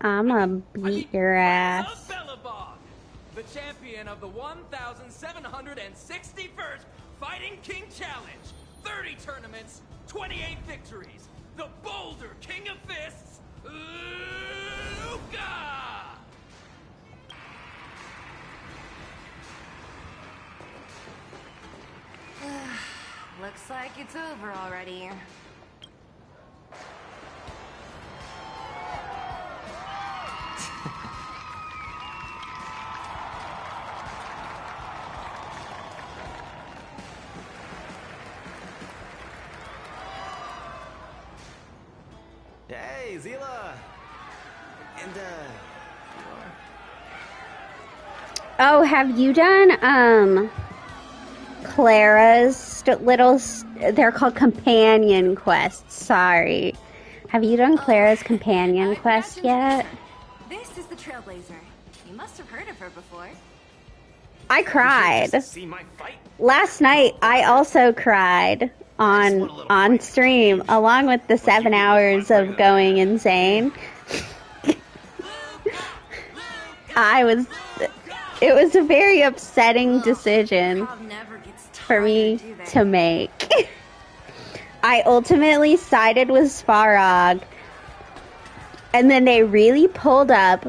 I'ma beat your ass. The champion of the 1,761st Fighting King Challenge. 30 tournaments, 28 victories. The Boulder King of Fists, Luca! Looks like it's over already. Hey, Zila! And, Oh, have you done, Clara's they're called companion quests, sorry. Have you done Clara's companion quest yet? This is the Trailblazer. You must have heard of her before. I cried. see my fight? Last night, I also cried on stream, along with the 7 hours of going insane. It was a very upsetting decision for me to make. I ultimately sided with Svarog, and then they really pulled up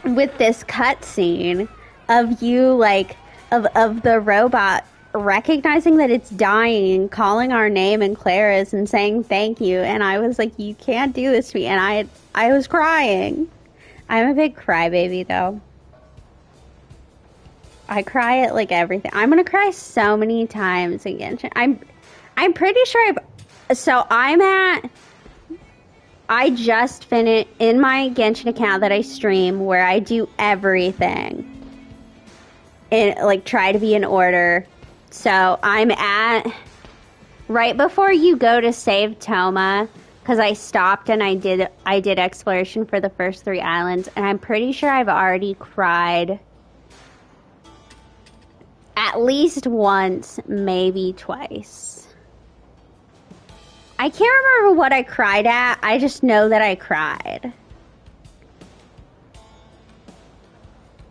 with this cutscene of you, like, of the robot recognizing that it's dying, calling our name and Clara's and saying thank you, and I was like, you can't do this to me, and I was crying. I'm a big crybaby, though. I cry at, like, everything. I'm gonna cry so many times again. I'm pretty sure I just finished in my Genshin account that I stream, where I do everything and, like, try to be in order. So I'm at right before you go to save Toma, because I stopped and I did exploration for the first 3 islands, and I'm pretty sure I've already cried at least once, maybe twice. I can't remember what I cried at. I just know that I cried.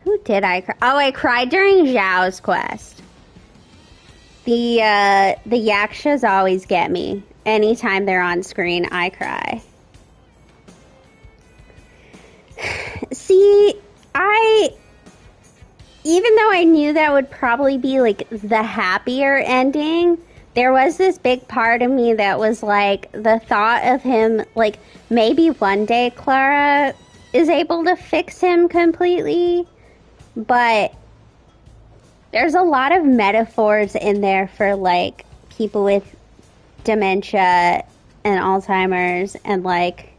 Who did I cry? Oh, I cried during Zhao's quest. The Yakshas always get me. Anytime they're on screen, I cry. See, even though I knew that would probably be, like, the happier ending, there was this big part of me that was like, the thought of him, like, maybe one day Clara is able to fix him completely, but there's a lot of metaphors in there for, like, people with dementia and Alzheimer's and, like,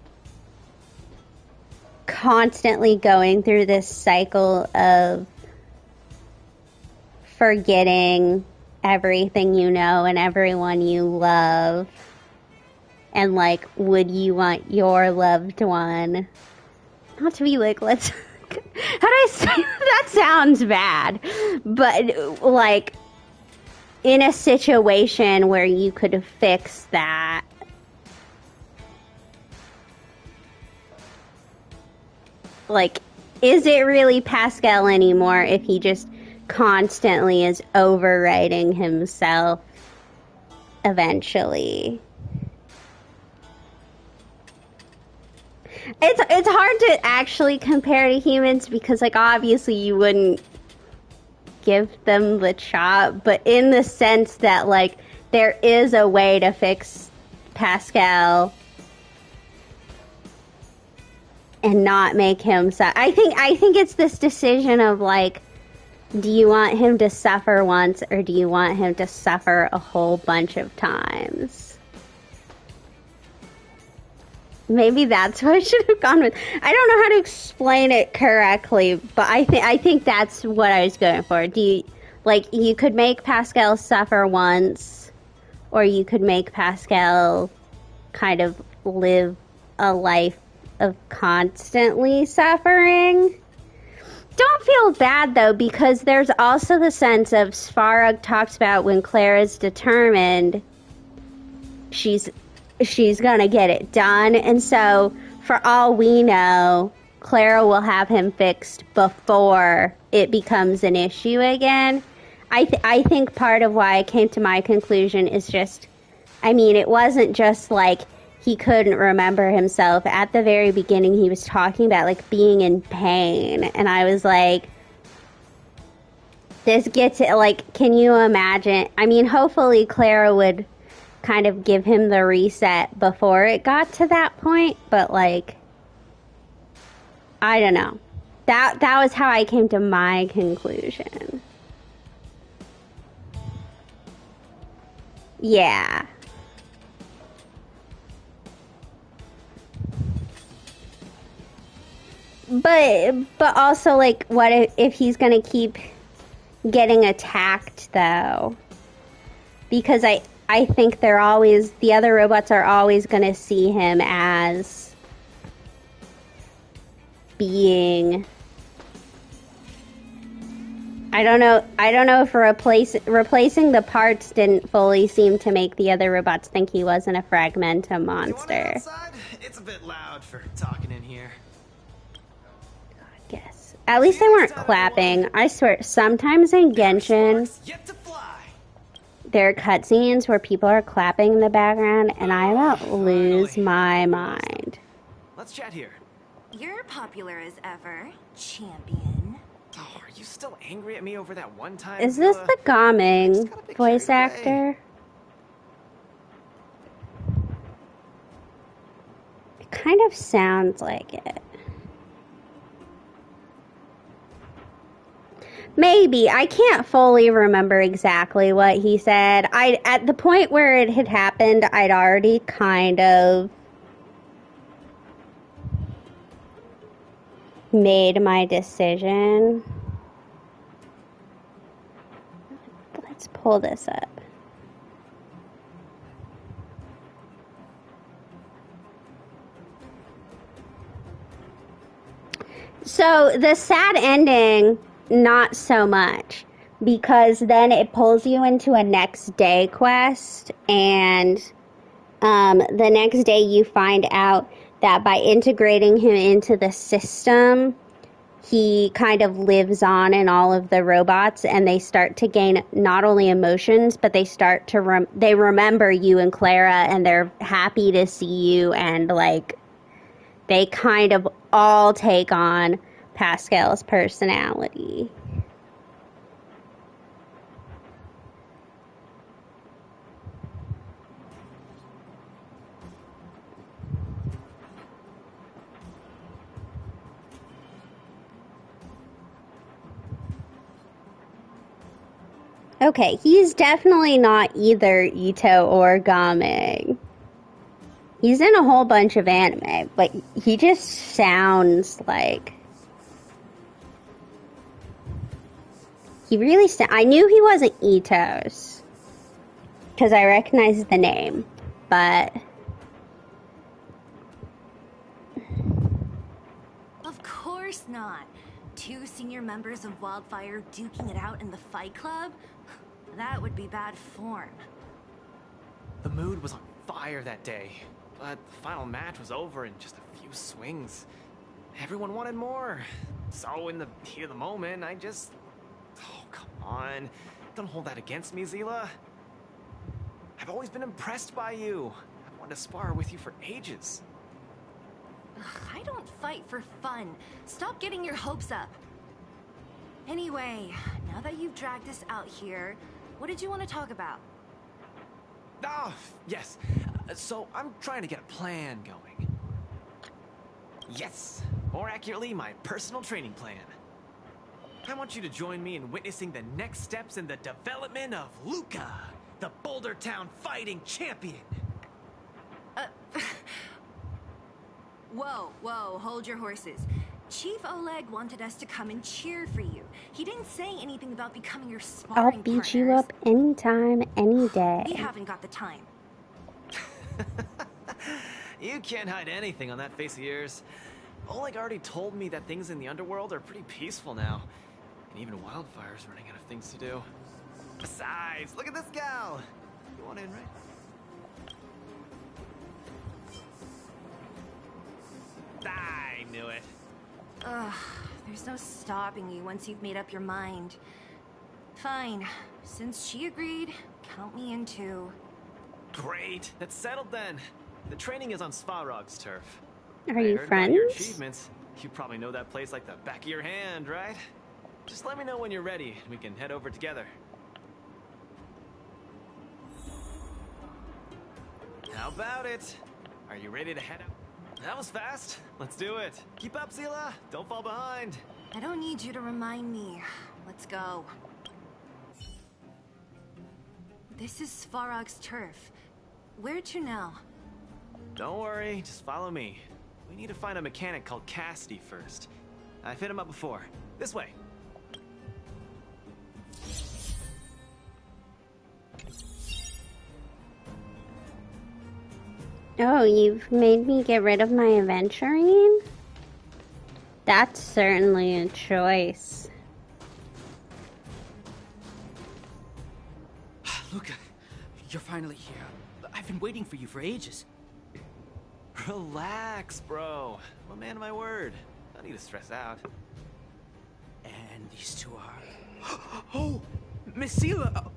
constantly going through this cycle of forgetting everything you know and everyone you love. And, like, would you want your loved one not to be like, let's, how do I say, that sounds bad, but like, in a situation where you could fix that, like, is it really Pascal anymore if he just constantly is overwriting himself eventually? It's hard to actually compare to humans because, like, obviously you wouldn't give them the chop, but in the sense that, like, there is a way to fix Pascal and not make him I think it's this decision of, like, do you want him to suffer once or do you want him to suffer a whole bunch of times? Maybe that's what I should have gone with. I don't know how to explain it correctly, but I think that's what I was going for. Do you, like, you could make Pascal suffer once, or you could make Pascal kind of live a life of constantly suffering. Don't feel bad though, because there's also the sense of Svarog talks about when Clara's determined, she's gonna get it done, and so for all we know, Clara will have him fixed before it becomes an issue again. I think part of why I came to my conclusion is just, I mean, it wasn't just like he couldn't remember himself. At the very beginning, he was talking about, like, being in pain, and I was like, this gets it, like, can you imagine? I mean, hopefully Clara would kind of give him the reset before it got to that point, but, like, I don't know. That was how I came to my conclusion. Yeah. But also, like, what if he's gonna keep getting attacked though? Because I think the other robots are always gonna see him as being, I don't know if replacing the parts didn't fully seem to make the other robots think he wasn't a Fragmenta monster. It's a bit loud for talking in here. Yes. At least they weren't clapping. I swear, sometimes in Genshin, there are cutscenes where people are clapping in the background, and I about lose my mind. Let's chat here. You're popular as ever, champion. Oh, are you still angry at me over that one time? Is this the Gaming voice actor? It kind of sounds like it. Maybe. I can't fully remember exactly what he said. At the point where it had happened, I'd already kind of made my decision. Let's pull this up. So the sad ending, not so much, because then it pulls you into a next day quest, and the next day you find out that by integrating him into the system, he kind of lives on in all of the robots, and they start to gain not only emotions, but they start to they remember you and Clara, and they're happy to see you, and, like, they kind of all take on Pascal's personality. Okay, he's definitely not either Ito or Gaming. He's in a whole bunch of anime, but he just sounds like... He really I knew he wasn't Ito's, because I recognized the name, but... Of course not. 2 senior members of Wildfire duking it out in the Fight Club? That would be bad form. The mood was on fire that day, but the final match was over in just a few swings. Everyone wanted more. So in the heat of the moment, I just... Oh, come on. Don't hold that against me, Seele. I've always been impressed by you. I've wanted to spar with you for ages. Ugh, I don't fight for fun. Stop getting your hopes up. Anyway, now that you've dragged us out here, what did you want to talk about? Ah, yes. So I'm trying to get a plan going. Yes, more accurately, my personal training plan. I want you to join me in witnessing the next steps in the development of Luca, the Boulder Town fighting champion. Whoa, hold your horses. Chief Oleg wanted us to come and cheer for you. He didn't say anything about becoming your sparring I'll beat partners. you up anytime, any day. We haven't got the time. You can't hide anything on that face of yours. Oleg already told me that things in the underworld are pretty peaceful now. And even Wildfire's running out of things to do. Besides, look at this gal! You want in, right? I knew it. Ugh, there's no stopping you once you've made up your mind. Fine. Since she agreed, count me in too. Great. That's settled then. The training is on Svarog's turf. Are you heard about your friends? achievements. You probably know that place like the back of your hand, right? Just let me know when you're ready, and we can head over together. How about it? Are you ready to head out? That was fast. Let's do it. Keep up, Seele. Don't fall behind. I don't need you to remind me. Let's go. This is Svarog's turf. Where to now? Don't worry, just follow me. We need to find a mechanic called Cassidy first. I've hit him up before. This way. Oh, you've made me get rid of my adventuring? That's certainly a choice. Luca, you're finally here. I've been waiting for you for ages. Relax, bro. I'm a man of my word. No need to stress out. And these two are... Oh! Miss Seele!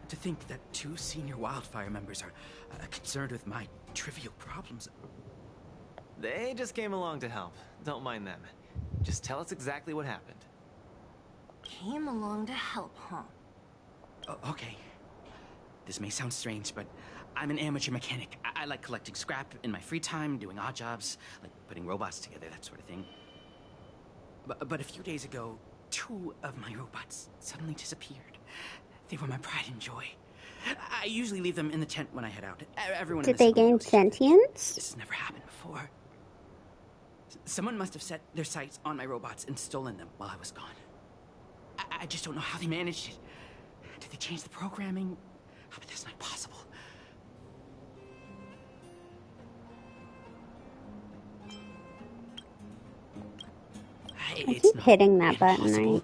To think that 2 senior Wildfire members are concerned with my trivial problems. They just came along to help. Don't mind them. Just tell us exactly what happened. Came along to help, huh? Okay. This may sound strange, but I'm an amateur mechanic. I like collecting scrap in my free time, doing odd jobs, like putting robots together, that sort of thing. But a few days ago, 2 of my robots suddenly disappeared. They were my pride and joy. I usually leave them in the tent when I head out. Everyone Did they gain sentience? This has never happened before. Someone must have set their sights on my robots and stolen them while I was gone. I just don't know how they managed it. Did they change the programming? Oh, but that's not possible. I keep hitting that button, right?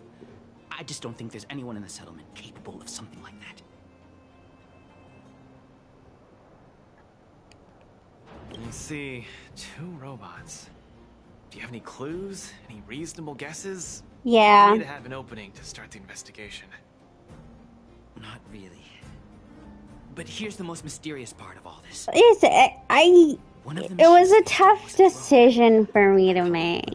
I just don't think there's anyone in the settlement capable of something like that. Let's see. 2 robots. Do you have any clues? Any reasonable guesses? Yeah. We need to have an opening to start the investigation. Not really. But here's the most mysterious part of all this. It was a tough decision for me to make.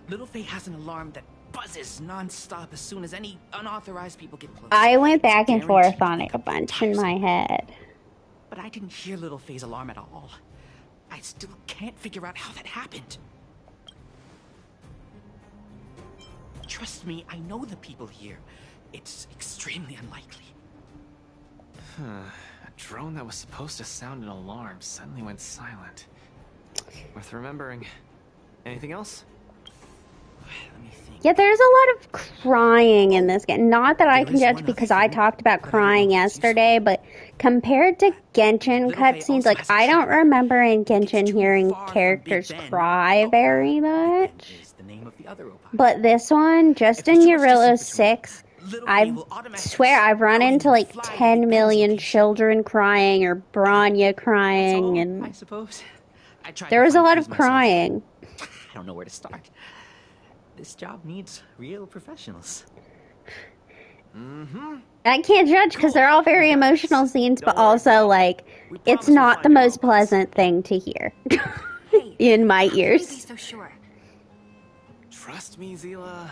Little Faye has an alarm that buzzes non-stop as soon as any unauthorized people get close. I went back and forth on it a bunch in my head. But I didn't hear Little Faye's alarm at all. I still can't figure out how that happened. Trust me, I know the people here. It's extremely unlikely. A drone that was supposed to sound an alarm suddenly went silent. Worth remembering. Anything else? Yeah, there's a lot of crying in this game. Not that I can judge because I talked about crying yesterday, but compared to Genshin cutscenes, like, I don't remember in Genshin hearing characters cry very much. But this one, just in Eurilo 6, I swear I've run into like 10 million children crying or Bronya crying, and I suppose. there was a lot of crying. I don't know where to start. This job needs real professionals. I can't judge because they're all very emotional scenes, but also, like, it's not the most pleasant thing to hear in my ears. So sure. Trust me, Zila.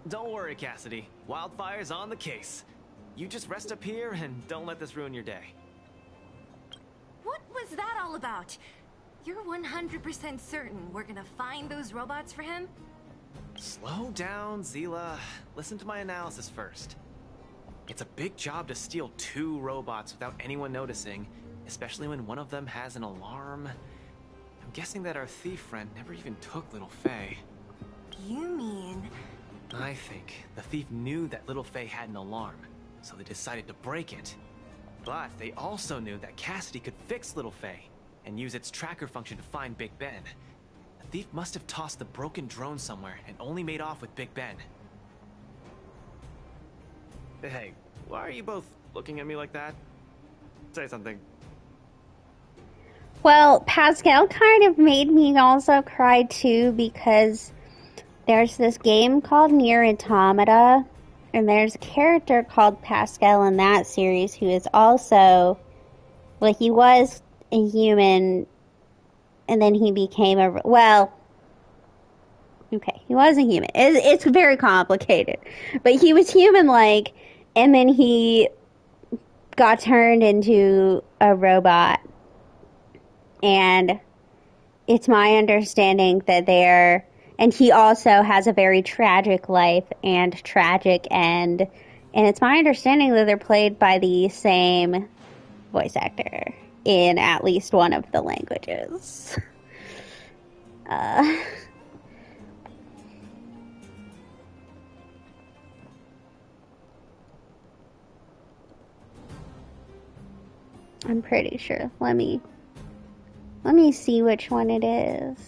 Don't worry, Cassidy. Wildfire's on the case. You just rest up here and don't let this ruin your day. What was that all about? You're 100% certain we're gonna find those robots for him? Slow down, Zila. Listen to my analysis first. It's a big job to steal 2 robots without anyone noticing, especially when one of them has an alarm. I'm guessing that our thief friend never even took Little Faye. You mean... I think the thief knew that Little Faye had an alarm, so they decided to break it. But they also knew that Cassidy could fix Little Faye and use its tracker function to find Big Ben. The thief must have tossed the broken drone somewhere and only made off with Big Ben. Hey, why are you both looking at me like that? Say something. Well, Pascal kind of made me also cry too because there's this game called Nier Automata, and there's a character called Pascal in that series who is also, like, he was a human, and then he became he was a human. It's very complicated, but he was human-like, and then he got turned into a robot, and it's my understanding that and he also has a very tragic life and tragic end, and it's my understanding that they're played by the same voice actor in at least one of the languages. I'm pretty sure. Let me see which one it is.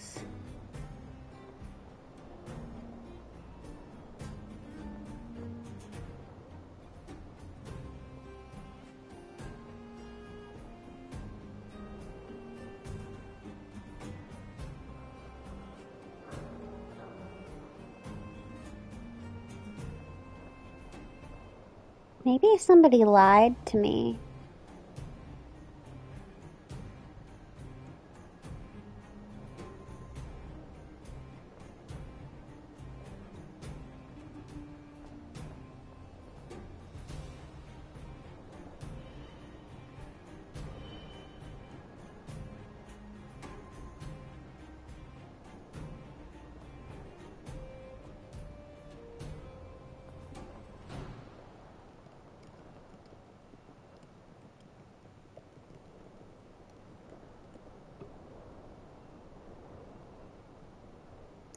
Maybe somebody lied to me.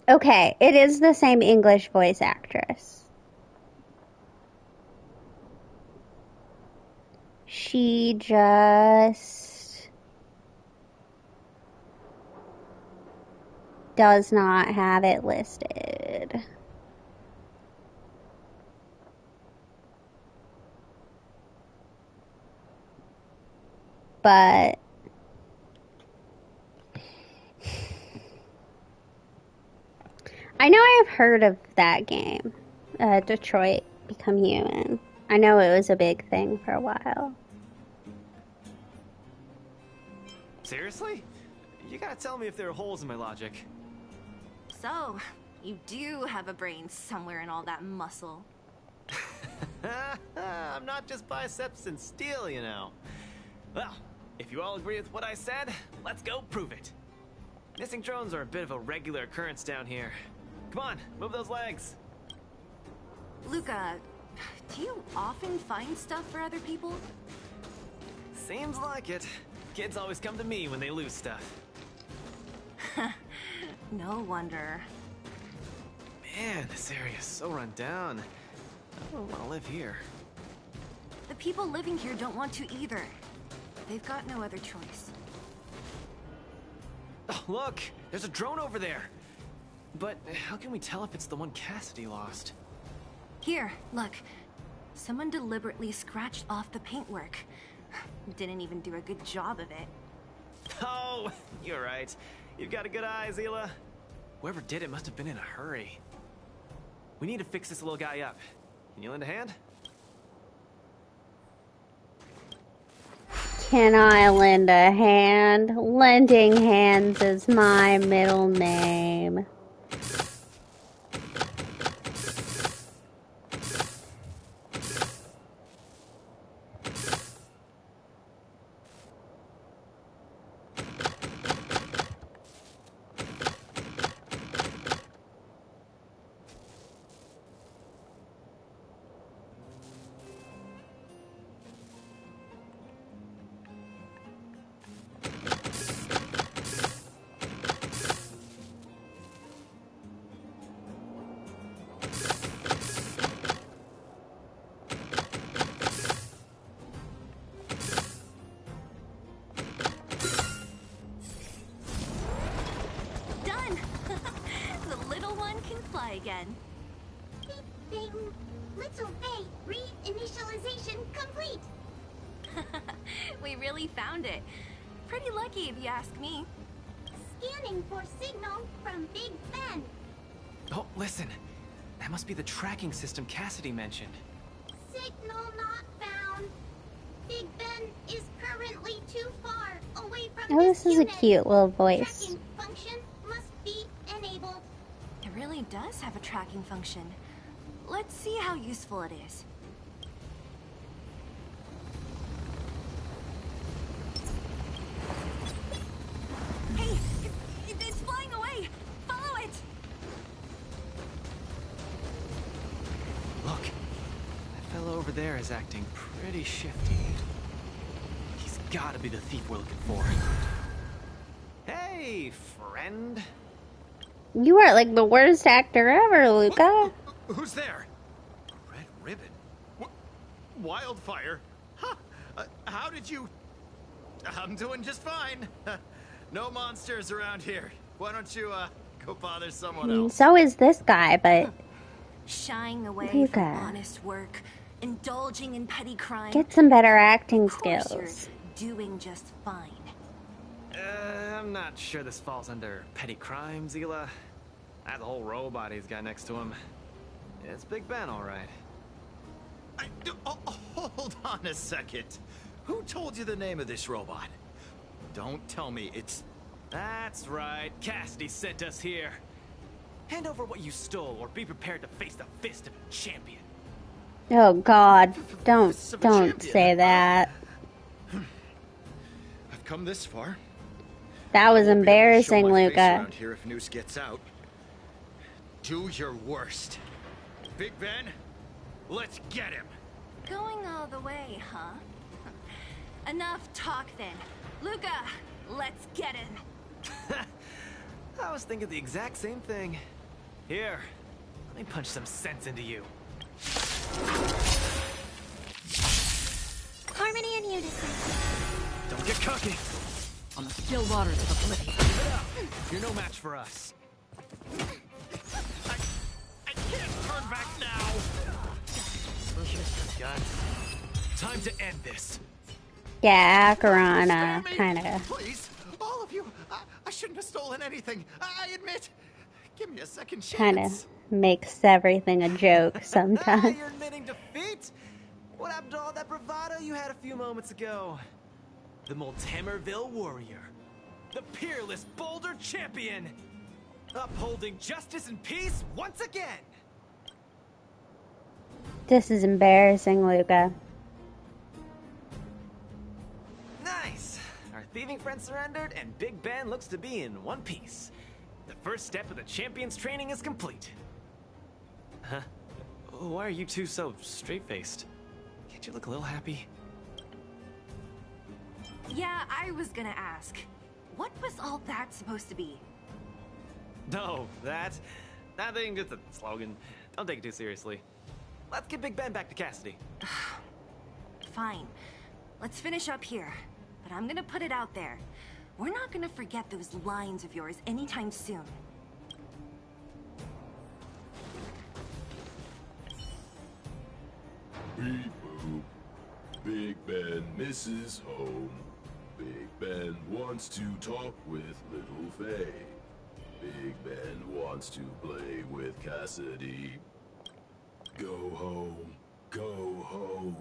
Okay, it is the same English voice actress. She just does not have it listed. But I know I've heard of that game, Detroit Become Human. I know it was a big thing for a while. Seriously? You gotta tell me if there are holes in my logic. So, you do have a brain somewhere in all that muscle. I'm not just biceps and steel, you know. Well, if you all agree with what I said, let's go prove it. Missing drones are a bit of a regular occurrence down here. Come on, move those legs. Luca, do you often find stuff for other people? Seems like it. Kids always come to me when they lose stuff. No wonder. Man, this area is so run down. I don't want to live here. The people living here don't want to either. They've got no other choice. Oh, look! There's a drone over there! But how can we tell if it's the one Cassidy lost? Here, look. Someone deliberately scratched off the paintwork. Didn't even do a good job of it. Oh, you're right. You've got a good eye, Zila. Whoever did it must have been in a hurry. We need to fix this little guy up. Can you lend a hand? Can I lend a hand? Lending hands is my middle name. Done! The little one can fly again. Bing! Little Faye, reinitialization complete! We really found it. Pretty lucky if you ask me. Scanning for signal from Big Ben. Oh, listen. That must be the tracking system Cassidy mentioned. Signal not found. Big Ben is currently too far away from Oh, this is a unit. cute little voice. Tracking function must be enabled. It really does have a tracking function. Let's see how useful it is. Hey, it's flying away! Follow it! Look. That fellow over there is acting pretty shifty. He's gotta be the thief we're looking for. Hey, friend. You are like the worst actor ever, Luca. Who's there? Red ribbon? Wildfire? Huh. How did you... I'm doing just fine. No monsters around here. Why don't you, go bother someone else? So is this guy, but Shying away Luca. from honest work, indulging in petty crime. get some better acting Of course skills. you're doing just fine. I'm not sure this falls under petty crime, Zila. That whole robot he's got next to him. It's Big Ben, all right. Hold on a second. Who told you the name of this robot? Don't tell me it's... That's right. Cassidy sent us here. Hand over what you stole, or be prepared to face the fist of a champion. Oh God, don't say that. I've come this far. That was Show embarrassing, my face Luca. around here if Noose gets out. Do your worst. Big Ben, let's get him. Going all the way, huh? Enough talk then. Luca, let's get him. I was thinking the exact same thing. Here, let me punch some sense into you. Harmony and unison. Don't get cocky. On the still waters of oblivion. You're no match for us. I can't turn back now. Guns. Time to end this. Yeah, Acheron, kind of. Please, all of you. I shouldn't have stolen anything. I admit. Give me a second chance. Kind of makes everything a joke sometimes. You're admitting defeat? What happened to all that bravado you had a few moments ago? The Multamerville warrior. The peerless Boulder champion. Upholding justice and peace once again. This is embarrassing, Luca. Nice. Our thieving friend surrendered, and Big Ben looks to be in one piece. The first step of the champion's training is complete. Huh? Why are you two so straight-faced? Can't you look a little happy? Yeah, I was gonna ask. What was all that supposed to be? No, that... Nothing, just a slogan. Don't take it too seriously. Let's get Big Ben back to Cassidy. Fine. Let's finish up here. But I'm gonna put it out there. We're not gonna forget those lines of yours anytime soon. Beep boop. Big Ben misses home. Big Ben wants to talk with Little Faye. Big Ben wants to play with Cassidy. Go home. Go home.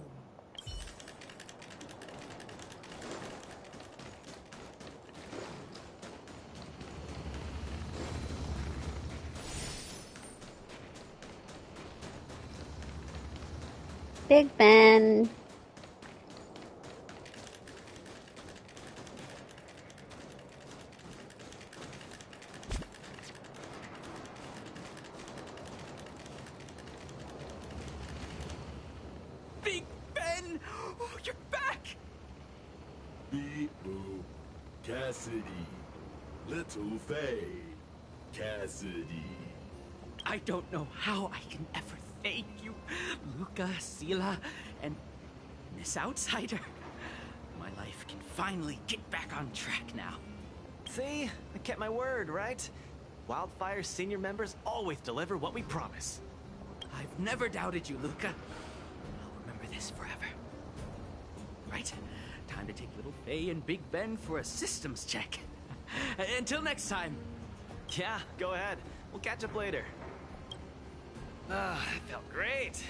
Big Ben. Big Ben! Oh, you're back! Beep boop. Cassidy. Little Faye. Cassidy. I don't know how I can ever thank you, Luca, Sela, and Miss Outsider. My life can finally get back on track now. See? I kept my word, right? Wildfire's senior members always deliver what we promise. I've never doubted you, Luca. I'll remember this forever. Right, time to take Little Faye and Big Ben for a systems check. Until next time. Yeah, go ahead. We'll catch up later. That felt great.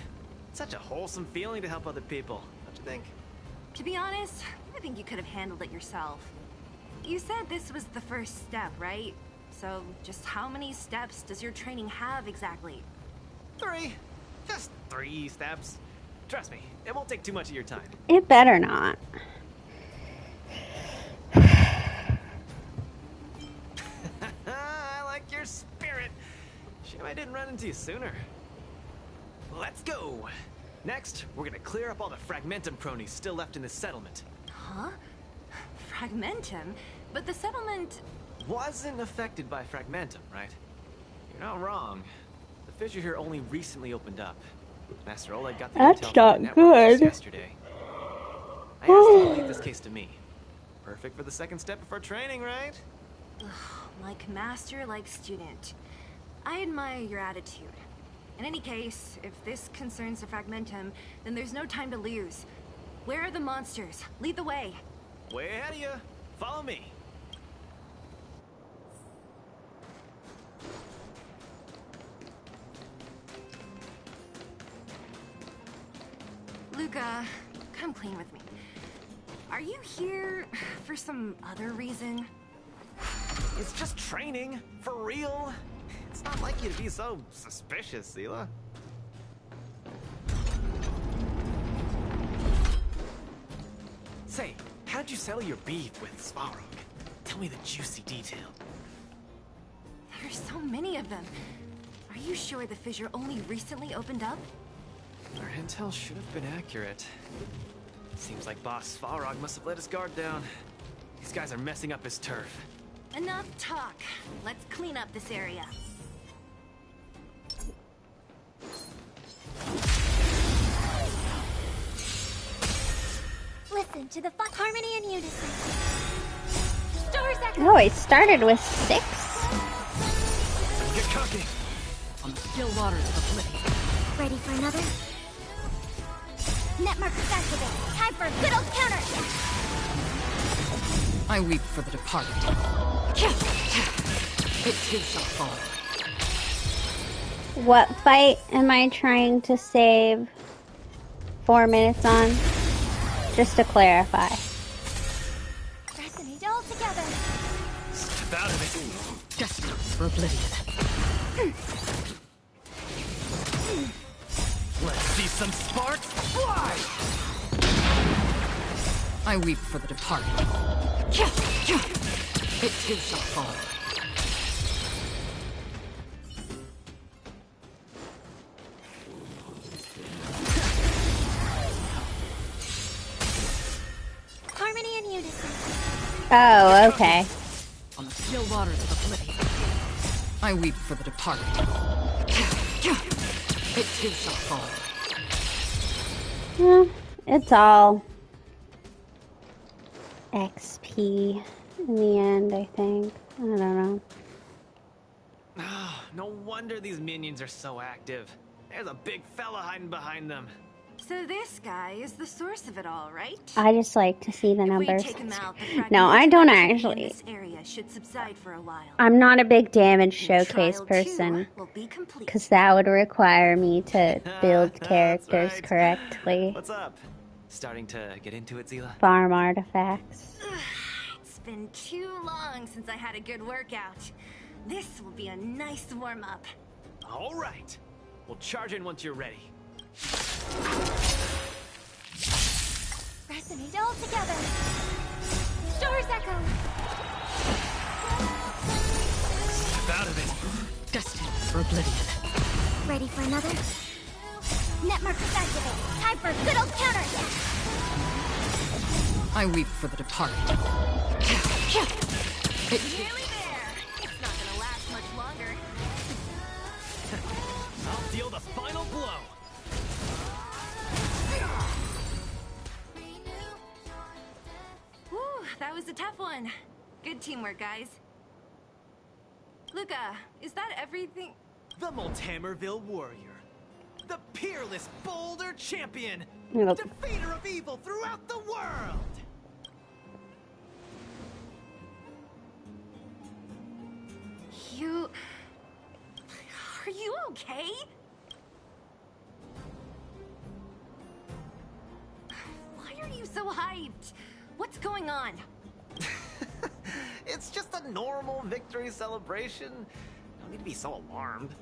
Such a wholesome feeling to help other people, don't you think? To be honest, I think you could have handled it yourself. You said this was the first step, right? So, just how many steps does your training have exactly? 3. Just 3 steps. Trust me, it won't take too much of your time. It better not. I like your spirit. Shame I didn't run into you sooner. Let's go. Next, we're gonna clear up all the Fragmentum cronies still left in this settlement. Huh? Fragmentum? But the settlement... wasn't affected by Fragmentum, right? You're not wrong. The fissure here only recently opened up. Master Oleg got the That's intel not from the network good. just yesterday. I asked him to leave this case to me. Perfect for the second step of our training, right? Ugh, like master, like student. I admire your attitude. In any case, if this concerns the Fragmentum, then there's no time to lose. Where are the monsters? Lead the way. Way ahead of you. Follow me. Luca, come clean with me. Are you here for some other reason? It's just training. For real. It's not like you to be so suspicious, Sela. Say, how'd you settle your beef with Svarog? Tell me the juicy detail. There's so many of them. Are you sure the fissure only recently opened up? Our intel should have been accurate. Seems like Boss Svarog must have let his guard down. These guys are messing up his turf. Enough talk. Let's clean up this area. Listen to the harmony and unison. Stars echo. Oh, it started with 6. Get cooking. On the still waters of oblivion. Ready for another? Net markers activate. Time for a good old counter. I weep for the departed. It too shall fall. What fight am I trying to save 4 minutes on? Just to clarify. Resonate all together. Step out of it. Destined for oblivion. Let's see some sparks fly! I weep for the departed. It too shall fall. Harmony and unison. Oh, okay. On the still waters of oblivion. I weep for the departed. It too shall fall. It's all XP in the end, I think. I don't know. No wonder these minions are so active. There's a big fella hiding behind them. So this guy is the source of it all, right? I just like to see the numbers. Take him out, the No, I don't fragmentation in actually. this area should subside for a while. I'm not a big damage showcase person, because that would require me to build characters right. correctly. What's up? Starting to get into it, Zila? Farm artifacts. It's been too long since I had a good workout. This will be a nice warm-up. All right. We'll charge in once you're ready. Resonate all together. Stars echo. Step out of it. Destined for oblivion. Ready for another? Net markers activate. Time for a good old counterattack. I weep for the departed. It Nearly there. It's not gonna last much longer. I'll deal the final blow. Whew, that was a tough one. Good teamwork, guys. Luca, is that everything? The Multamerville warrior. The peerless Boulder champion. Yep. Defeater of evil throughout the world. You... Are you okay? Why are you so hyped? What's going on? It's just a normal victory celebration. No need to be so alarmed.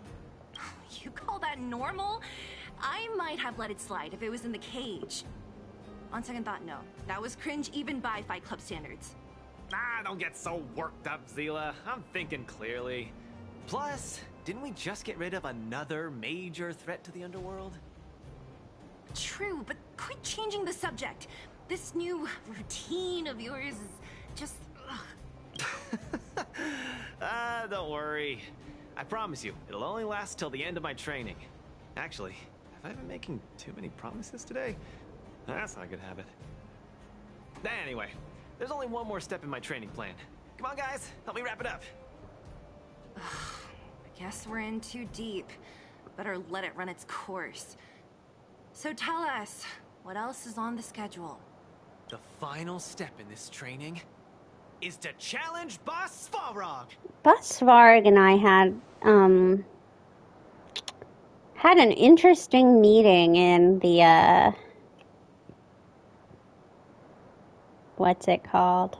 You call that normal? I might have let it slide if it was in the cage. On second thought, no. That was cringe even by Fight Club standards. Don't get so worked up, Zila. I'm thinking clearly. Plus, didn't we just get rid of another major threat to the underworld? True, but quit changing the subject. This new routine of yours is just... Don't worry. I promise you, it'll only last till the end of my training. Actually, have I been making too many promises today? That's not a good habit. Anyway, there's only one more step in my training plan. Come on, guys, help me wrap it up. I guess we're in too deep. Better let it run its course. So tell us, what else is on the schedule? The final step in this training is to challenge Boss Svarog. Boss Svarg and I had an interesting meeting in the what's it called?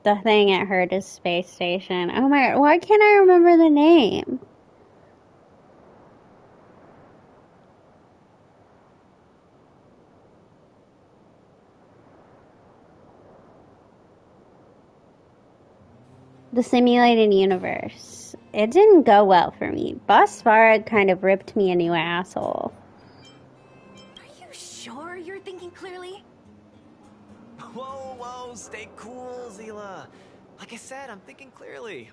The thing at Herta's space station. Oh my god, why can't I remember the name? The simulated universe. It didn't go well for me. Boss Svarg kind of ripped me a new asshole. Are you sure you're thinking clearly? Whoa, stay cool, Zila. Like I said, I'm thinking clearly.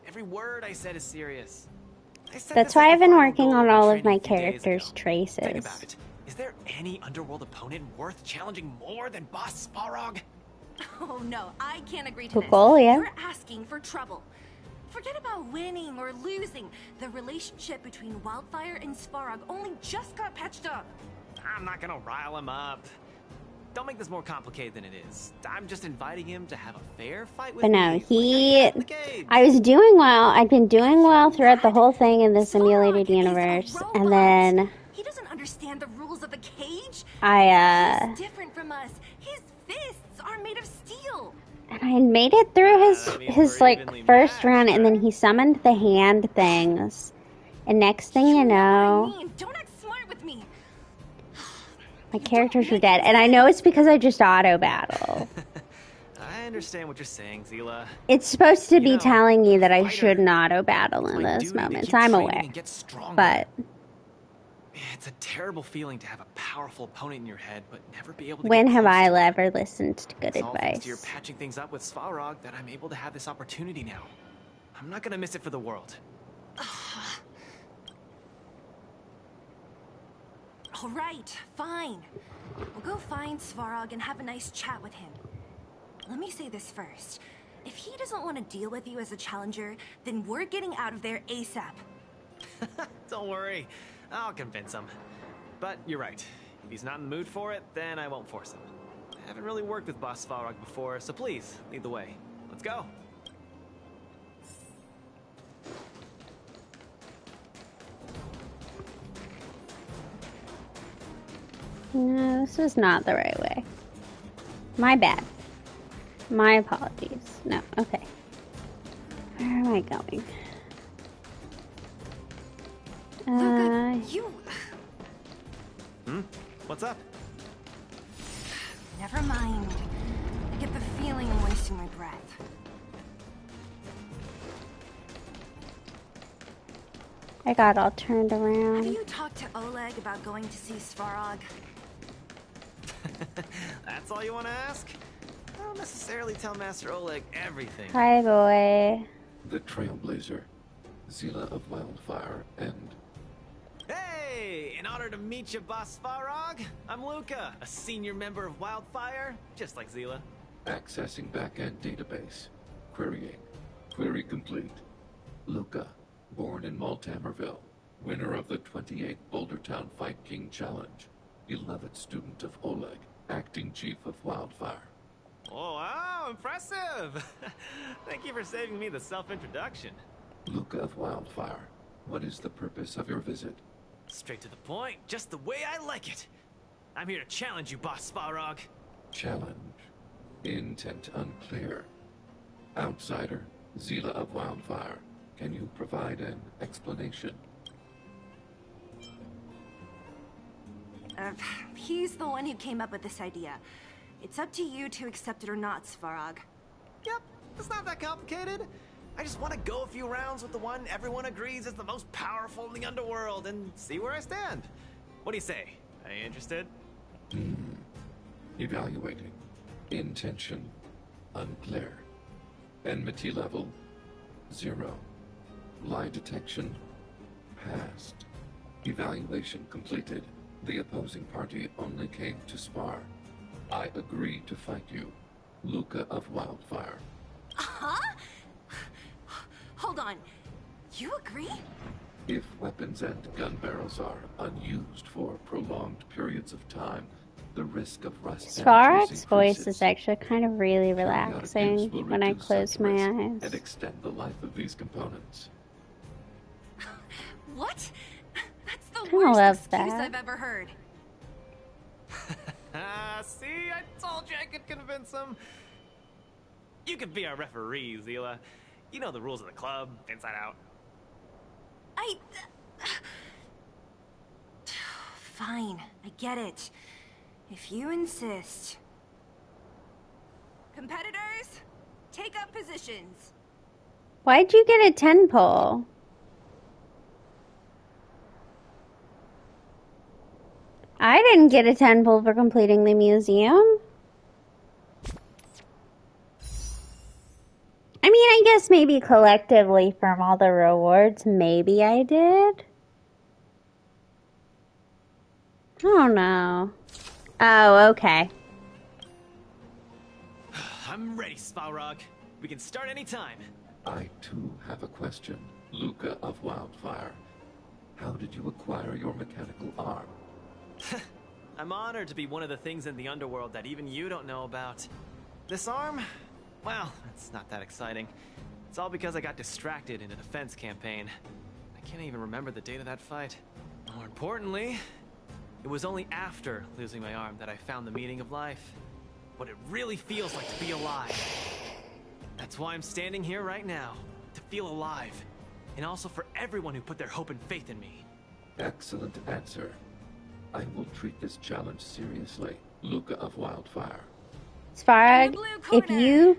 Every word I said is serious. That's why I've been working on all of my characters' traces. Think about it. Is there any underworld opponent worth challenging more than Boss Svarog? Oh no, I can't agree to this. Pukolia. You're asking for trouble. Forget about winning or losing. The relationship between Wildfire and Svarog only just got patched up. I'm not gonna rile him up. Don't make this more complicated than it is. I'm just inviting him to have a fair fight with But no, me. I was doing well. I'd been doing well throughout the whole thing in the simulated universe. And then He doesn't understand the rules of the cage. He's different from us. His fists are made of steel. and I made it through his like first run, and then he summoned the hand things. And next thing you know, Don't act smart with me. my characters were dead. And I know it's because I just auto battle. I understand what you're saying, Zila. It's supposed to be telling you that I shouldn't auto battle in those moments. I'm aware. But It's a terrible feeling to have a powerful opponent in your head, but never be able to When get have close I to it. ever listened to good It's all thanks advice? to your patching things up with Svarog that I'm able to have this opportunity now. I'm not gonna miss it for the world. All right, fine. We'll go find Svarog and have a nice chat with him. Let me say this first. If he doesn't want to deal with you as a challenger, then we're getting out of there ASAP. Don't worry, I'll convince him. But you're right. If he's not in the mood for it, then I won't force him. I haven't really worked with Boss Svarog before, so please, lead the way. Let's go. No, this was not the right way. My bad. My apologies. No, okay. Where am I going? You... What's up? Never mind. I get the feeling I'm wasting my breath. I got all turned Have around. you talked to Oleg about going to see Svarog? That's all you want to ask? I don't necessarily tell Master Oleg everything. Hi, boy. The Trailblazer, Zila of Wildfire, and... Hey! In honor to meet you, Boss Svarog, I'm Luca, a senior member of Wildfire, just like Zila. Accessing backend database. Querying. Query complete. Luca, born in Maltamerville, winner of the 28th Bouldertown Fight King Challenge, 11th student of Oleg, acting chief of Wildfire. Oh, wow, impressive! Thank you for saving me the self-introduction. Luca of Wildfire, what is the purpose of your visit? Straight to the point, just the way I like it. I'm here to challenge you, Boss Svarog. Challenge. Intent unclear. Outsider, Zila of Wildfire, can you provide an explanation? He's the one who came up with this idea. It's up to you to accept it or not, Svarog. Yep, it's not that complicated. I just want to go a few rounds with the one everyone agrees is the most powerful in the underworld and see where I stand. What do you say? Are you interested? Evaluating. Intention. Unclear. Enmity level. 0. Lie detection. Passed. Evaluation completed. The opposing party only came to spar. I agree to fight you. Luca of Wildfire. Huh? Hold on. You agree? If weapons and gun barrels are unused for prolonged periods of time, the risk of rust and Svarog's freezing voice increases. is actually kind of really relaxing Will when I reduce close such my risk eyes. and extend the life of these components. What? That's the I worst love excuse that. I've ever heard. See, I told you I could convince him. You could be our referee, Zila. You know the rules of the club, inside out. Fine, I get it. If you insist. Competitors, take up positions. Why'd you get a 10 pole? I didn't get a 10 pole for completing the museum. I mean, I guess maybe collectively from all the rewards, maybe I did. I don't know. Oh, okay. I'm ready, Svarog. We can start anytime. I too have a question. Luca of Wildfire. How did you acquire your mechanical arm? I'm honored to be one of the things in the underworld that even you don't know about. This arm? Well, it's not that exciting. It's all because I got distracted in a defense campaign. I can't even remember the date of that fight. More importantly, it was only after losing my arm that I found the meaning of life. What it really feels like to be alive. That's why I'm standing here right now, to feel alive. And also for everyone who put their hope and faith in me. Excellent answer. I will treat this challenge seriously. Luca of Wildfire. Svarog, if you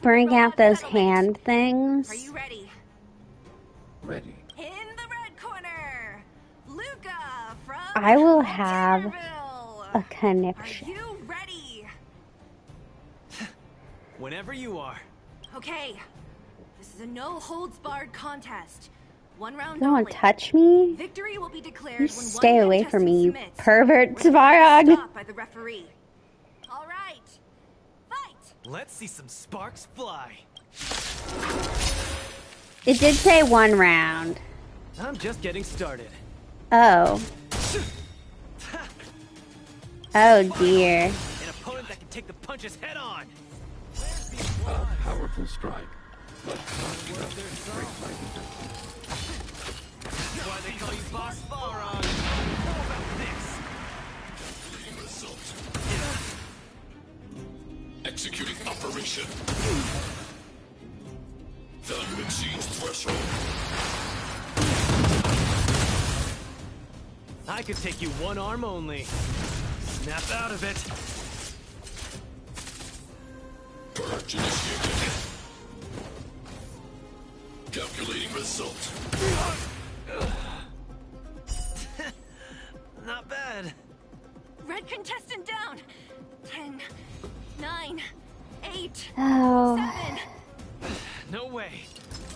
bring out those hand things, Are you ready? Ready. In the red corner, Luca I will have a connection. Are you ready? Whenever you are. Okay. This is a no-holds-barred contest. One round You don't only. touch me? Victory will be declared You when stay one away from me, you contestant submits, pervert or the match is Svarog. stopped by the referee. All right. Fight. Let's see some sparks fly. It did say 1 round. I'm just getting started. Oh. Oh dear. An opponent that can take the punches head on. A powerful strike, but not enough to break my defense. That's why they call you Boss Svarog. How about this? Result. Executing operation. Value exceeds threshold. I could take you one arm only. Snap out of it. Purge initiated. Calculating result. Not bad. Red contestant down. 10, 9, 8, Oh. 7. No way.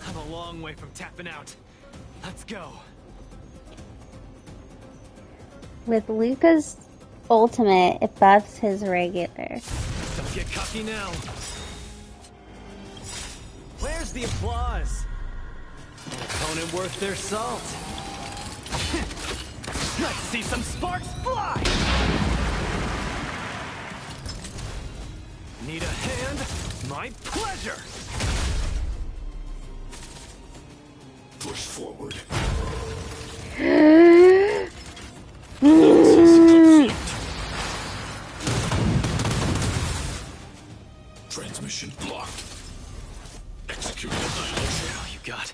I'm a long way from tapping out. Let's go. With Luca's ultimate, it buffs his regular. Don't get cocky now. Where's the applause? An opponent worth their salt. Let's see some sparks fly! Need a hand? My pleasure! Push forward. Transmission blocked. Executing annihilation. Oh, you got.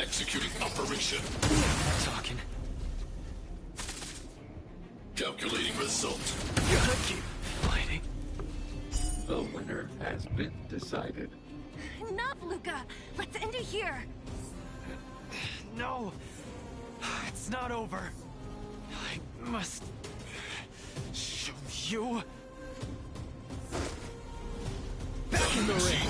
Executing operation. Talking. Calculating result. Gotta keep fighting. The winner has been decided. Enough, Luca. Let's end it here. No. It's not over. I must show you. Back in the ring.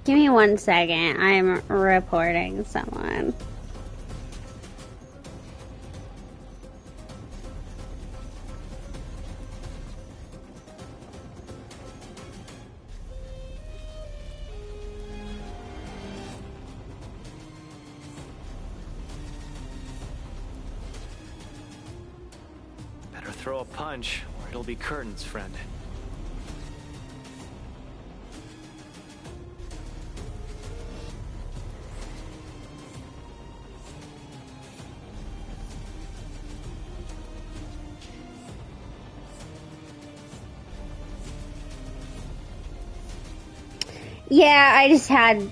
Give me 1 second. I'm reporting someone. Better throw a punch, or it'll be curtains, friend. Yeah, I just had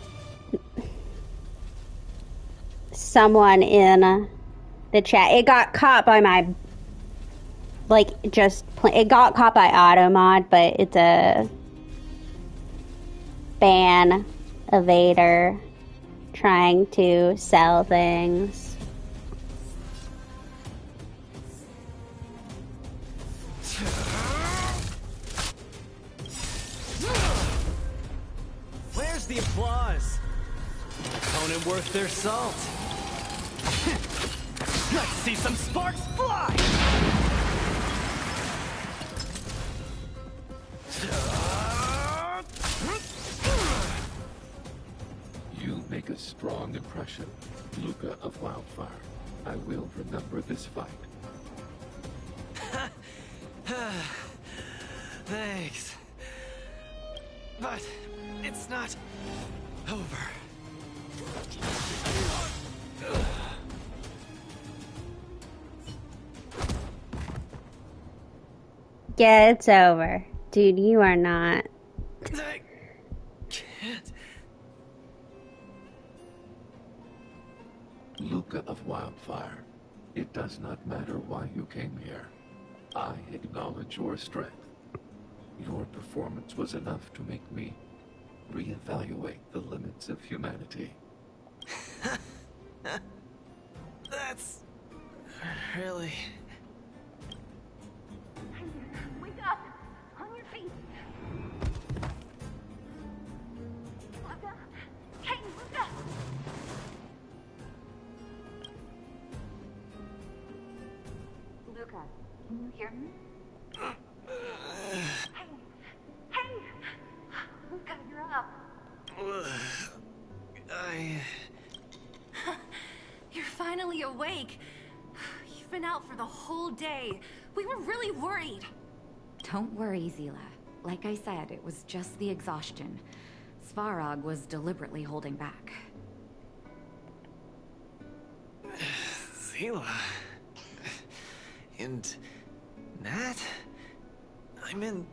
someone in the chat. It got caught by my, like, it got caught by Automod, but it's a ban evader trying to sell things. Where's the applause? Opponent worth their salt. Let's see some sparks fly! You make a strong impression, Luca of Wildfire. I will remember this fight. Thanks. But it's not over. Yeah, it's over. Dude, you are not. I can't. Luca of Wildfire, it does not matter why you came here. I acknowledge your strength. Your performance was enough to make me reevaluate the limits of humanity. That's really... Wake up! On your feet! Luca? Hey, Luca! Luca, can you hear me? Hey! Luca, you're up! You're finally awake. You've been out for the whole day. We were really worried. Don't worry, Zila. Like I said, it was just the exhaustion. Svarog was deliberately holding back. Zila... And... Nat? I'm in...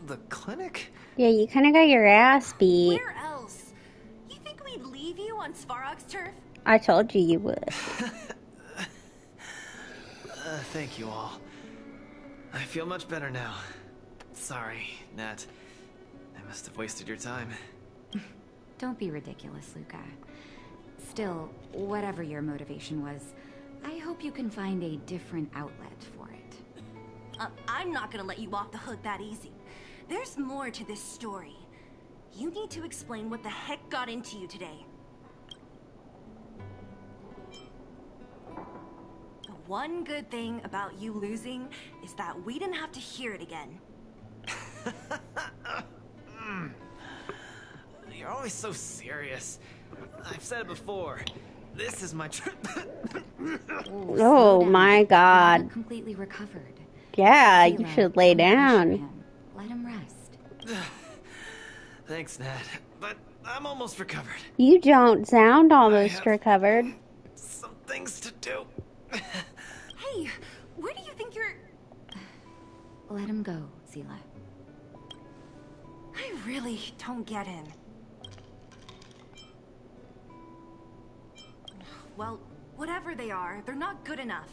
the clinic? Yeah, you kind of got your ass beat. Where else? You think we'd leave you on Svarog's turf? I told you would. Thank you all. I feel much better now. Sorry, Nat. I must have wasted your time. Don't be ridiculous, Luca. Still, whatever your motivation was, I hope you can find a different outlet for it. I'm not gonna let you off the hook that easy. There's more to this story. You need to explain what the heck got into you today. The one good thing about you losing is that we didn't have to hear it again. You're always so serious. I've said it before. This is my trip. Oh my god. Completely recovered. Yeah, you should lay down. Let him rest. Thanks, Nat. But I'm almost recovered. You don't sound almost recovered. Some things to do. Hey, where do you think you're... Let him go, Zila. I really don't get him. Well, whatever they are, they're not good enough.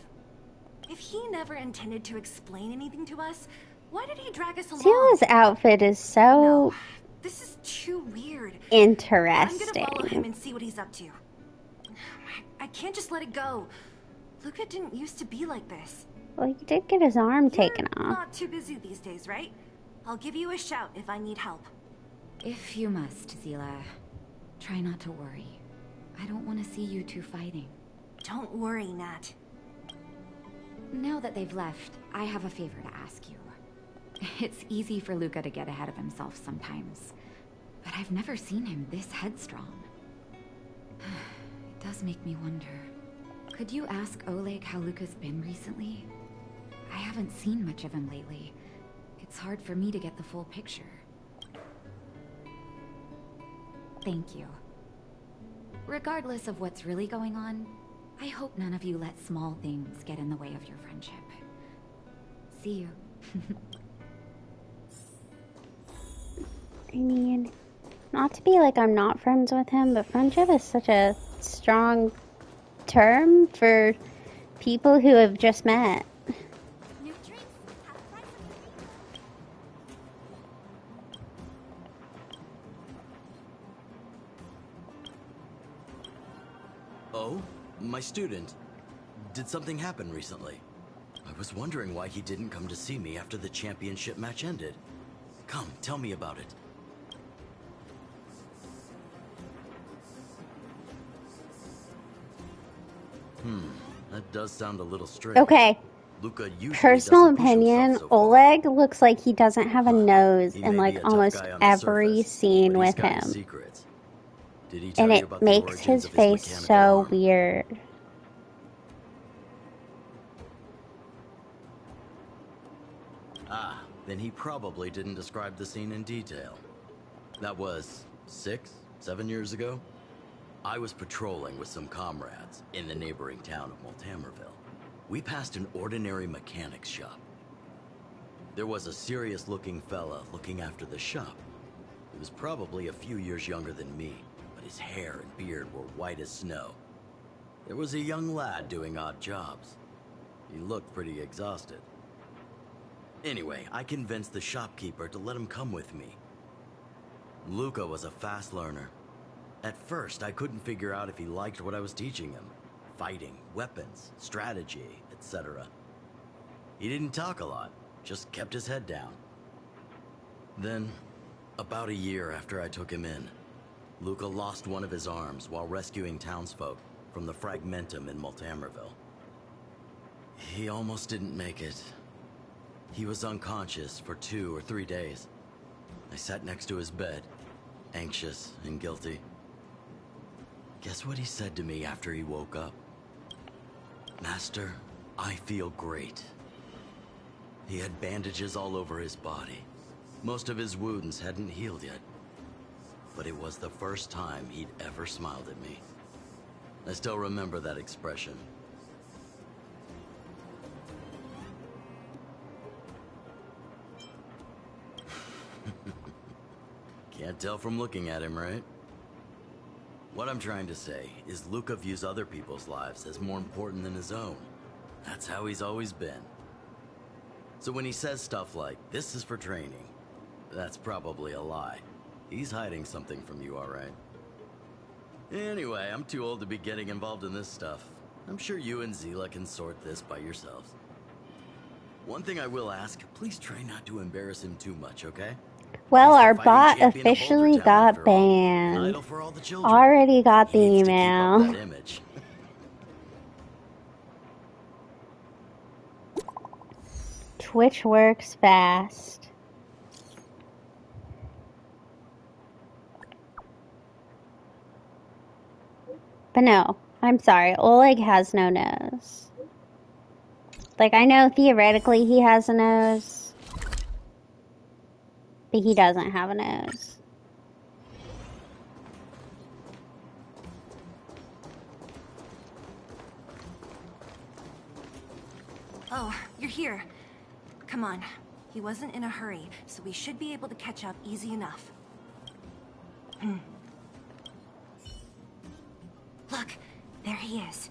If he never intended to explain anything to us, why did he drag us along? Zila's outfit is so... This is too weird. Interesting. I'm gonna follow him and see what he's up to. I can't just let it go. Luca didn't used to be like this. Well, he did get his arm taken off. Not too busy these days, right? I'll give you a shout if I need help. If you must, Zila. Try not to worry. I don't want to see you two fighting. Don't worry, Nat. Now that they've left, I have a favor to ask you. It's easy for Luca to get ahead of himself sometimes, but I've never seen him this headstrong. It does make me wonder. Could you ask Oleg how Luca's been recently? I haven't seen much of him lately. It's hard for me to get the full picture. Thank you. Regardless of what's really going on, I hope none of you let small things get in the way of your friendship. See you. I mean, not to be like I'm not friends with him, but friendship is such a strong term for people who have just met. Oh, my student. Did something happen recently? I was wondering why he didn't come to see me after the championship match ended. Come, tell me about it. That does sound a little strange. Okay. Luca usually Personal doesn't push opinion, himself so far. Oleg looks like he doesn't have a nose He in may like be a tough almost guy on the every surface, scene but he's with got his him. secrets. Did he tell And you it about the makes origins his of face mechanical so arm? weird. Ah, then he probably didn't describe the scene in detail. That was 6, 7 years ago. I was patrolling with some comrades in the neighboring town of Multamerville. We passed an ordinary mechanic's shop. There was a serious-looking fella looking after the shop. He was probably a few years younger than me, but his hair and beard were white as snow. There was a young lad doing odd jobs. He looked pretty exhausted. Anyway, I convinced the shopkeeper to let him come with me. Luca was a fast learner. At first, I couldn't figure out if he liked what I was teaching him. Fighting, weapons, strategy, etc. He didn't talk a lot, just kept his head down. Then, about a year after I took him in, Luca lost one of his arms while rescuing townsfolk from the Fragmentum in Multamerville. He almost didn't make it. He was unconscious for 2 or 3 days. I sat next to his bed, anxious and guilty. Guess what he said to me after he woke up? "Master, I feel great." He had bandages all over his body. Most of his wounds hadn't healed yet. But it was the first time he'd ever smiled at me. I still remember that expression. Can't tell from looking at him, right? What I'm trying to say is Luca views other people's lives as more important than his own. That's how he's always been. So when he says stuff like, "This is for training," that's probably a lie. He's hiding something from you, all right? Anyway, I'm too old to be getting involved in this stuff. I'm sure you and Zila can sort this by yourselves. One thing I will ask, please try not to embarrass him too much, okay? Well, our bot officially got banned. Already got the email. Twitch works fast. But no, I'm sorry, Oleg has no nose. Like, I know theoretically he has a nose, but he doesn't have a nose. Oh, you're here. Come on. He wasn't in a hurry, so we should be able to catch up easy enough. Look, there he is.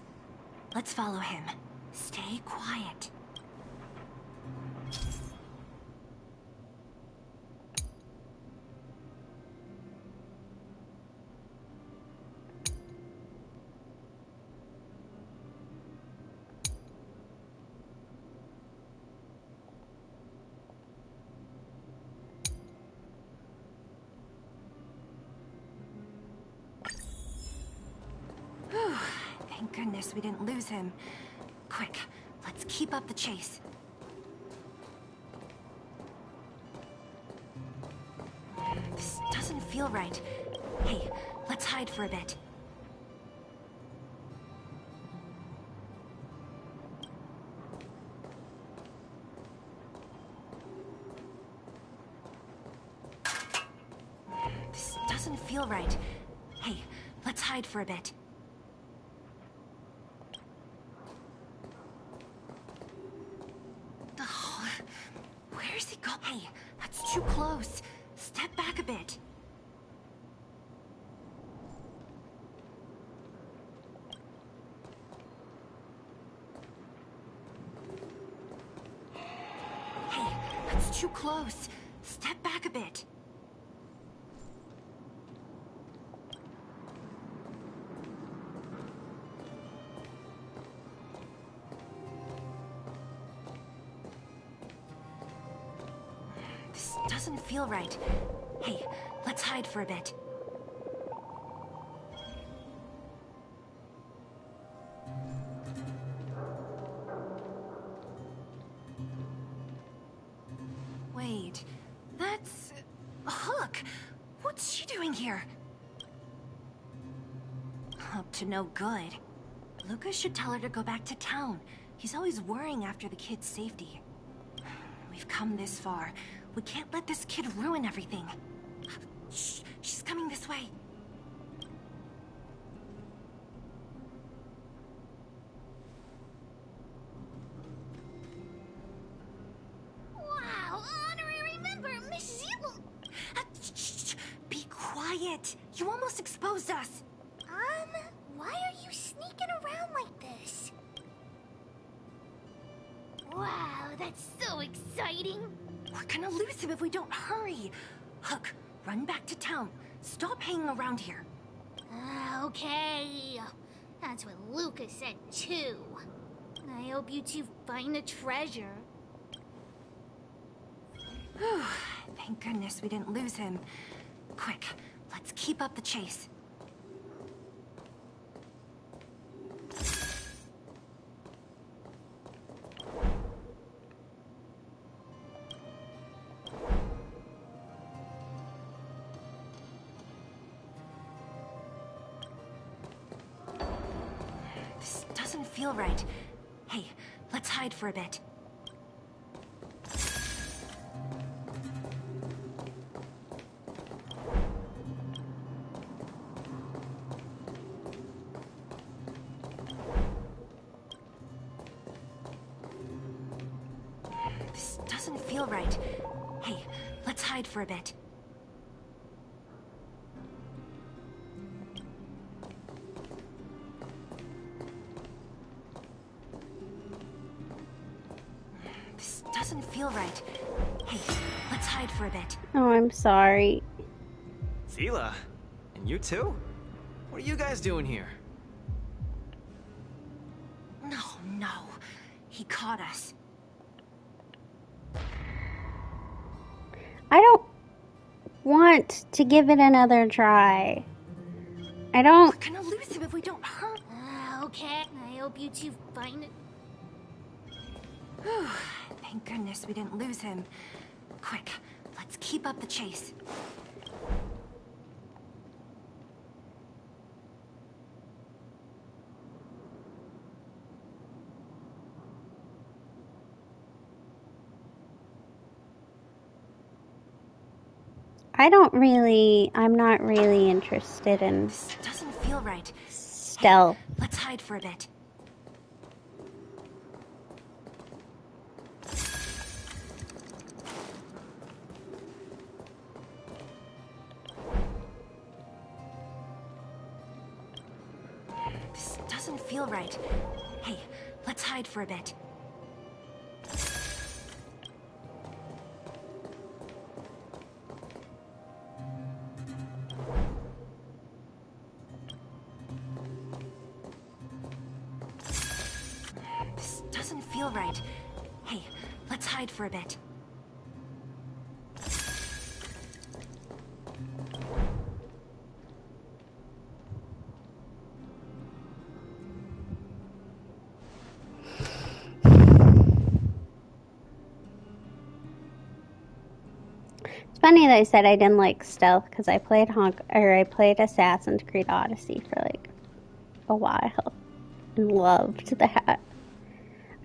Let's follow him. Stay quiet. Whew, thank goodness we didn't lose him. Quick, let's keep up the chase. This doesn't feel right. Hey, let's hide for a bit. This doesn't feel right. Hey, let's hide for a bit. Where's he go? Hey, that's too close. Step back a bit. Hey, that's too close. Step back a bit. This doesn't feel right. Hey, let's hide for a bit. Wait, that's... Hook! What's she doing here? Up to no good. Lucas should tell her to go back to town. He's always worrying after the kid's safety. We've come this far. We can't let this kid ruin everything. Shh, she's coming this way. Wow, honorary member, Miss Zila. Shh, be quiet. You almost exposed us. Why are you sneaking around like this? Wow, that's so exciting. We're gonna lose him if we don't hurry. Hook, run back to town. Stop hanging around here. Okay. That's what Lucas said too. I hope you two find the treasure. Whew, thank goodness we didn't lose him. Quick, let's keep up the chase. This doesn't feel right. Hey, let's hide for a bit. This doesn't feel right. Hey, let's hide for a bit. This doesn't feel right. Hey, let's hide for a bit. Oh, I'm sorry. Seele, and you too? What are you guys doing here? No, no. He caught us. I don't want to give it another try. I don't. We're gonna lose him if we don't hurry. Okay. I hope you two find it. Whew, thank goodness we didn't lose him. Quick, let's keep up the chase. I'm not really interested in This doesn't feel right. stealth. Hey, let's hide for a bit. This doesn't feel right. Hey, let's hide for a bit. This doesn't feel right. Hey, let's hide for a bit. It's funny that I said I didn't like stealth because I played Assassin's Creed Odyssey for like a while and loved that.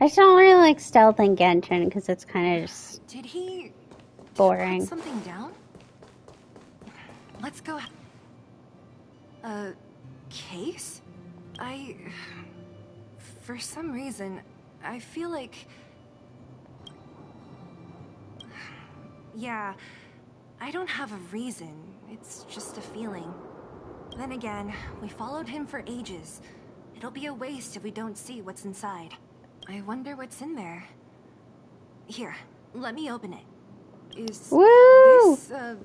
I just don't really like stealth in Genshin because it's kind of just Did he boring. put something down? Let's go. A case? For some reason, I feel like... Yeah, I don't have a reason. It's just a feeling. Then again, we followed him for ages. It'll be a waste if we don't see what's inside. I wonder what's in there. Here, let me open it. Is Woo! this a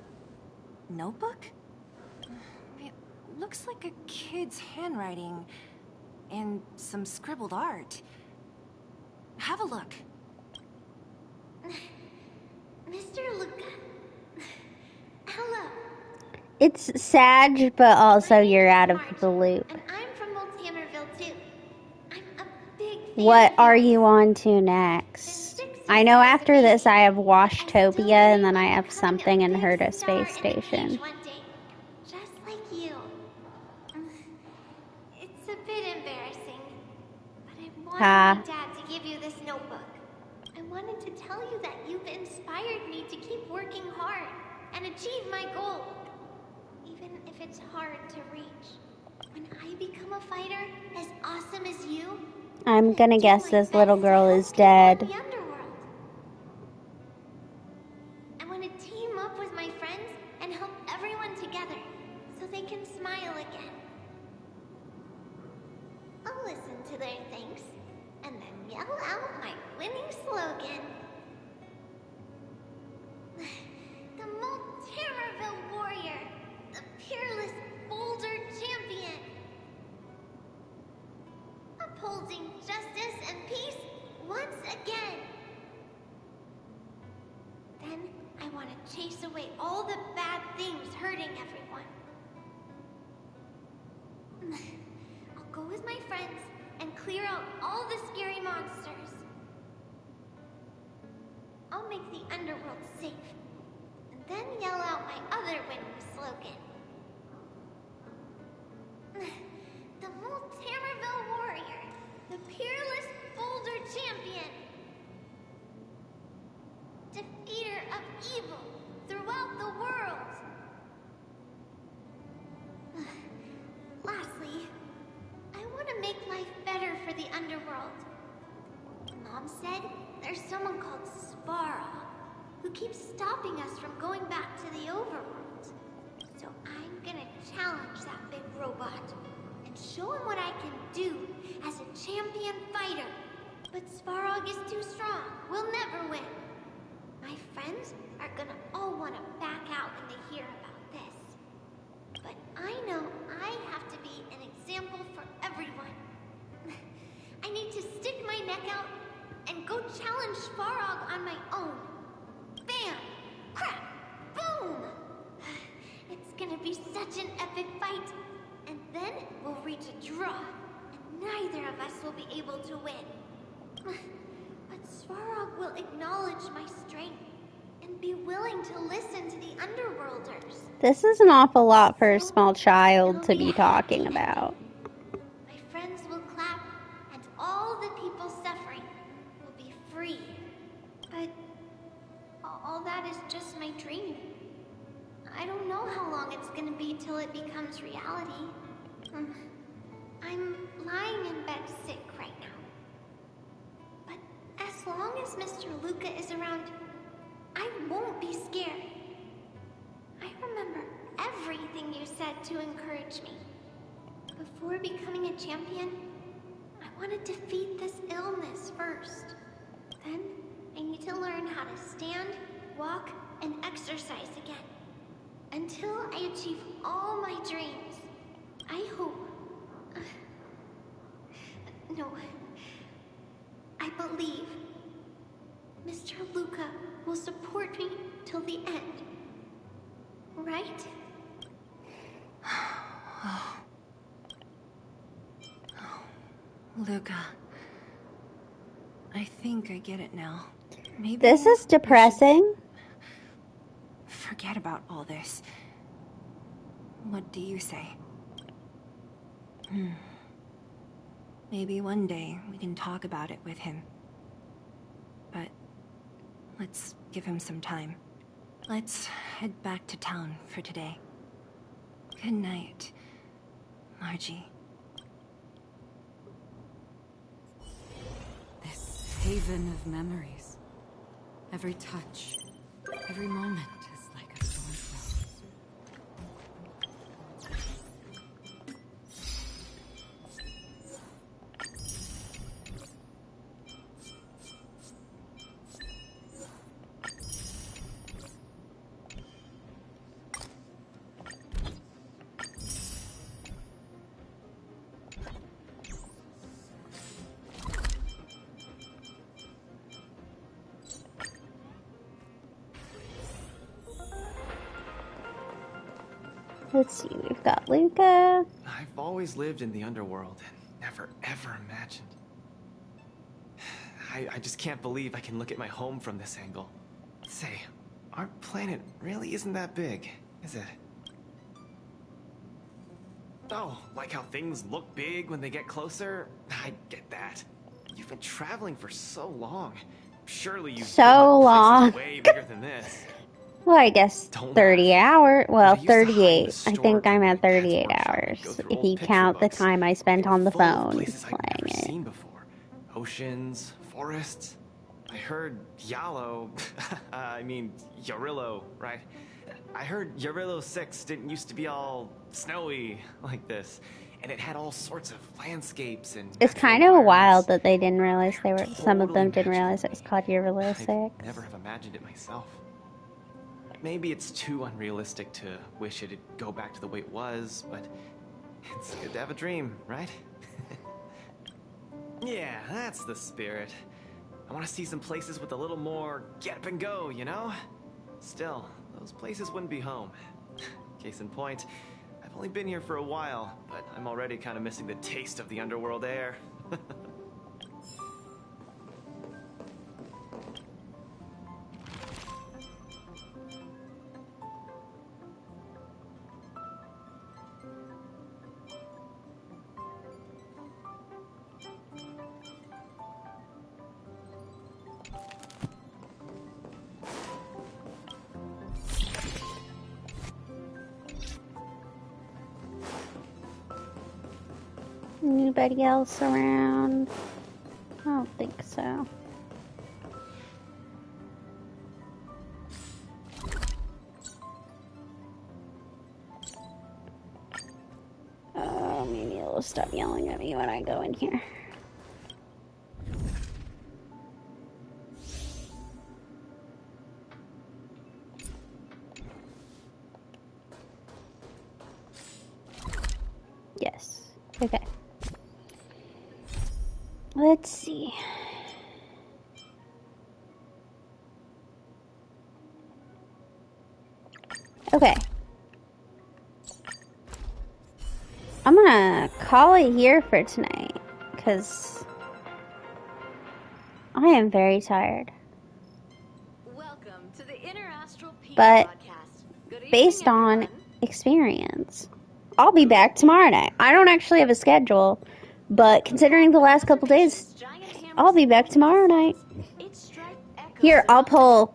notebook? It looks like a kid's handwriting and some scribbled art. Have a look. Mr. Luca. Hello. It's sad, but also you're out of the loop. And I'm from Old Hammerville too. I'm a big fan What of are yours. you on to next? I know after this I have Washtopia and then I have something in Herta Space Station. One day, just like you. It's a bit embarrassing, but I wanted my dad to give you this notebook. I wanted to tell you that you've inspired me to keep working hard and achieve my goal, even if it's hard to reach. When I become a fighter as awesome as you, I'm gonna guess this little girl is dead. the underworld. I want to team up with my friends and help everyone together so they can smile again. I'll listen to their thanks and then yell out my winning slogan. upholding justice and peace once again. Then I want to chase away all the bad things hurting everyone. I'll go with my friends and clear out all the scary monsters. I'll make the underworld safe, and then yell out my other winning slogan. The Multamerville Warrior, the peerless Boulder Champion, defeater of evil throughout the world. Lastly, I want to make life better for the underworld. Mom said there's someone called Svarog who keeps stopping us from going back to the overworld. So I'm gonna challenge that big robot and show him what I can do as a champion fighter. But Svarog is too strong. We'll never win. My friends are gonna all want to back out when they hear about this. But I know I have to be an example for everyone. I need to stick my neck out and go challenge Svarog on my own. Bam! Crack! Boom! It's gonna be such an epic fight. And then we'll reach a draw, and neither of us will be able to win. But Svarog will acknowledge my strength and be willing to listen to the Underworlders. This is an awful lot for a small child to be talking about. My friends will clap, and all the people suffering will be free. But all that is just my dream. I don't know how long it's gonna be till it becomes reality. I'm lying in bed sick right now. But as long as Mr. Luca is around, I won't be scared. I remember everything you said to encourage me. Before becoming a champion, I want to defeat this illness first. Then I need to learn how to stand, walk, and exercise again. Until I achieve all my dreams, I hope... no. I believe Mr. Luca will support me till the end. Right? Luca. I think I get it now. Maybe This is depressing. forget about all this. What do you say? Maybe one day we can talk about it with him. But let's give him some time. Let's head back to town for today. Good night, Margie. This haven of memories. Every touch, every moment is like a thorn rose. Let's see, we've got Luca. I've always lived in the underworld and never ever imagined. I just can't believe I can look at my home from this angle. Say, our planet really isn't that big, is it? Oh, like how things look big when they get closer? I get that. You've been traveling for so long. Surely you've been long. way bigger than this. Well, I guess 30 hours. Well, 38. I think I'm at 38 hours. If you count the time I spent on the phone playing it. Seen before. Oceans, forests. I heard Yallo, I mean Yarillo, right? I heard Yarillo 6 didn't used to be all snowy like this. And it had all sorts of landscapes and... It's kind of wild that they didn't realize they were... Some of them didn't realize it was called Yarillo 6. I'd never have imagined it myself. Maybe it's too unrealistic to wish it'd go back to the way it was, but it's good to have a dream, right? Yeah, that's the spirit. I want to see some places with a little more get up and go, you know? Still, those places wouldn't be home. Case in point, I've only been here for a while, but I'm already kind of missing the taste of the underworld air. Anybody else around? I don't think so. Oh, maybe it'll stop yelling at me when I go in here. Yes. Okay. Let's see. Okay. I'm gonna call it here for tonight, because I am very tired. Welcome to the Interastral Peace But Podcast. based on experience, I'll be back tomorrow night. I don't actually have a schedule, but considering the last couple days, I'll be back tomorrow night. Here, I'll pull.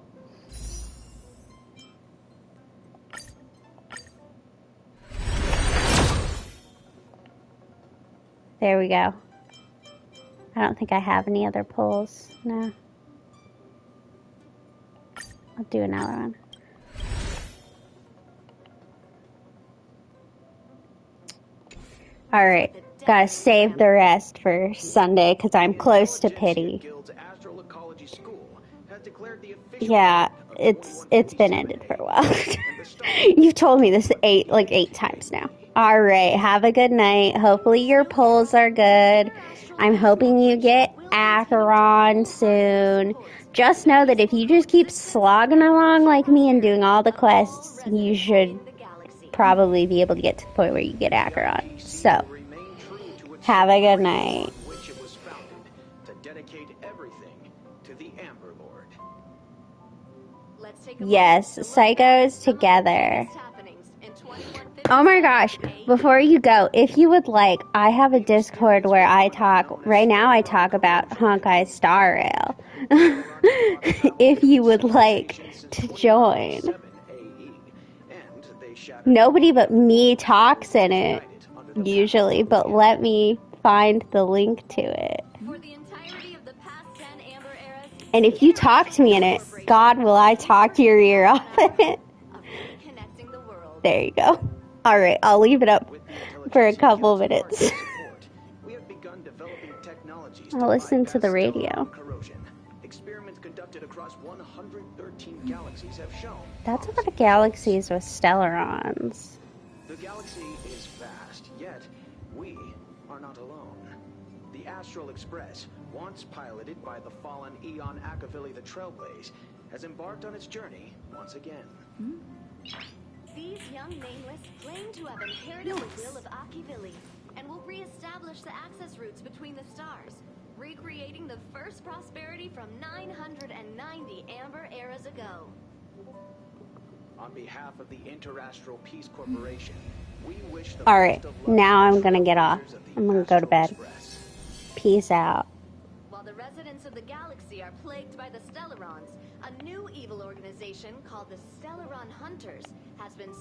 There we go. I don't think I have any other pulls. No. I'll do another one. Alright. Gotta save the rest for Sunday because I'm close to pity. Yeah, it's been ended for a while. You've told me this eight times now. Alright, have a good night. Hopefully your polls are good. I'm hoping you get Acheron soon. Just know that if you just keep slogging along like me and doing all the quests, you should probably be able to get to the point where you get Acheron. So, have a good night. Yes, Psychos together. Oh my gosh, before you go, if you would like, I have a Discord where I talk, right now I talk about Honkai Star Rail. If you would like to join. Nobody but me talks in it, usually, but let me find the link to it. And if you talk to me in it, God, will I talk your ear off in it. There you go. Alright, I'll leave it up for a couple minutes. I'll listen to the radio. That's a lot of galaxies with Stellarons. The galaxy is vast, yet we are not alone. The Astral Express, once piloted by the fallen Eon Akavili the Trailblaze, has embarked on its journey once again. These young nameless claim to have inherited the will of Akavili and will re-establish the access routes between the stars, recreating the first prosperity from 990 Amber eras ago. On behalf of the Interastral Peace Corporation, we wish the Alright, now I'm gonna get off. I'm gonna go to bed. Peace out. While the residents of the galaxy are plagued by the Stellarons, a new evil organization called the Stellaron Hunters has been